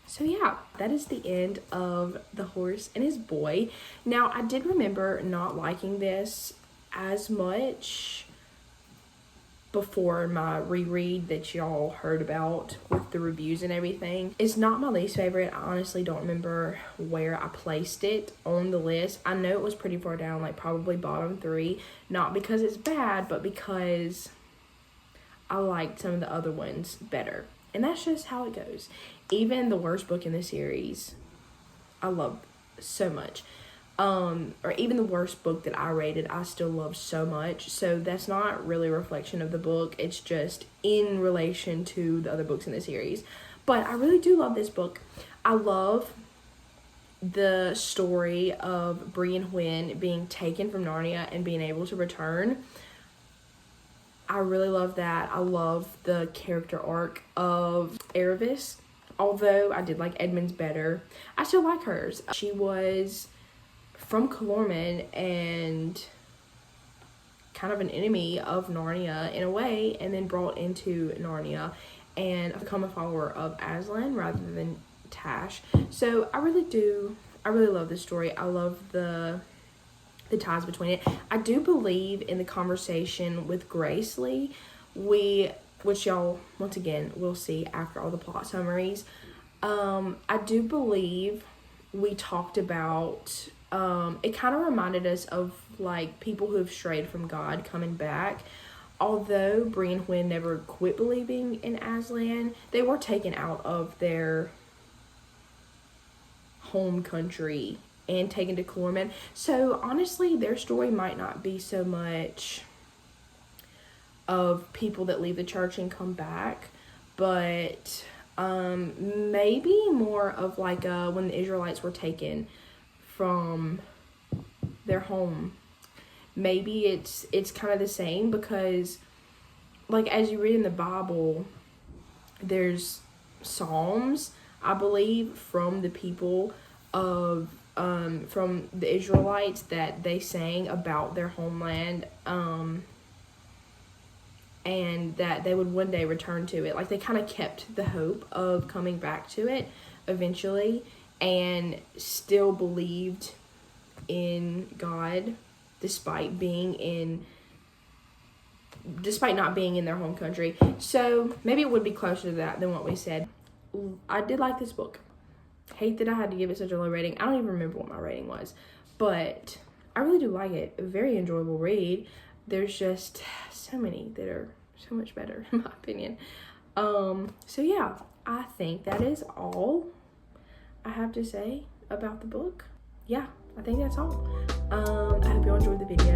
So yeah, that is the end of The Horse and His Boy. Now, I did remember not liking this as much before my reread that y'all heard about with the reviews and everything. It's not my least favorite. I honestly don't remember where I placed it on the list. I know it was pretty far down, like probably bottom 3. Not because it's bad, but because I liked some of the other ones better. And that's just how it goes. Even the worst book in the series, I love so much. Or even the worst book that I rated, I still love so much. So that's not really a reflection of the book. It's just in relation to the other books in the series. But I really do love this book. I love the story of Bree and Hwin being taken from Narnia and being able to return. I really love that. I love the character arc of Erebus. Although I did like Edmund's better, I still like hers. She was from Calormen and kind of an enemy of Narnia in a way, and then brought into Narnia and become a follower of Aslan rather than Tash. So I really love this story. I love the ties between it. I do believe in the conversation with Grace Lee, which y'all once again will see after all the plot summaries. I do believe we talked about it kind of reminded us of like people who have strayed from God coming back. Although Bree and Hwin never quit believing in Aslan, they were taken out of their home country and taken to Calormen. So honestly, their story might not be so much of people that leave the church and come back, but maybe more of like when the Israelites were taken from their home. Maybe it's kind of the same, because like as you read in the Bible, there's Psalms, I believe, from the people of from the Israelites that they sang about their homeland, and and that they would one day return to it. Like, they kind of kept the hope of coming back to it eventually, and still believed in God despite not being in their home country. So maybe it would be closer to that than what we said. I did like this book. Hate that I had to give it such a low rating. I don't even remember what my rating was, but I really do like it. A very enjoyable read. There's just so many that are so much better in my opinion. So yeah, I think that is all I have to say about the book. Yeah, I think that's all. I hope you all enjoyed the video.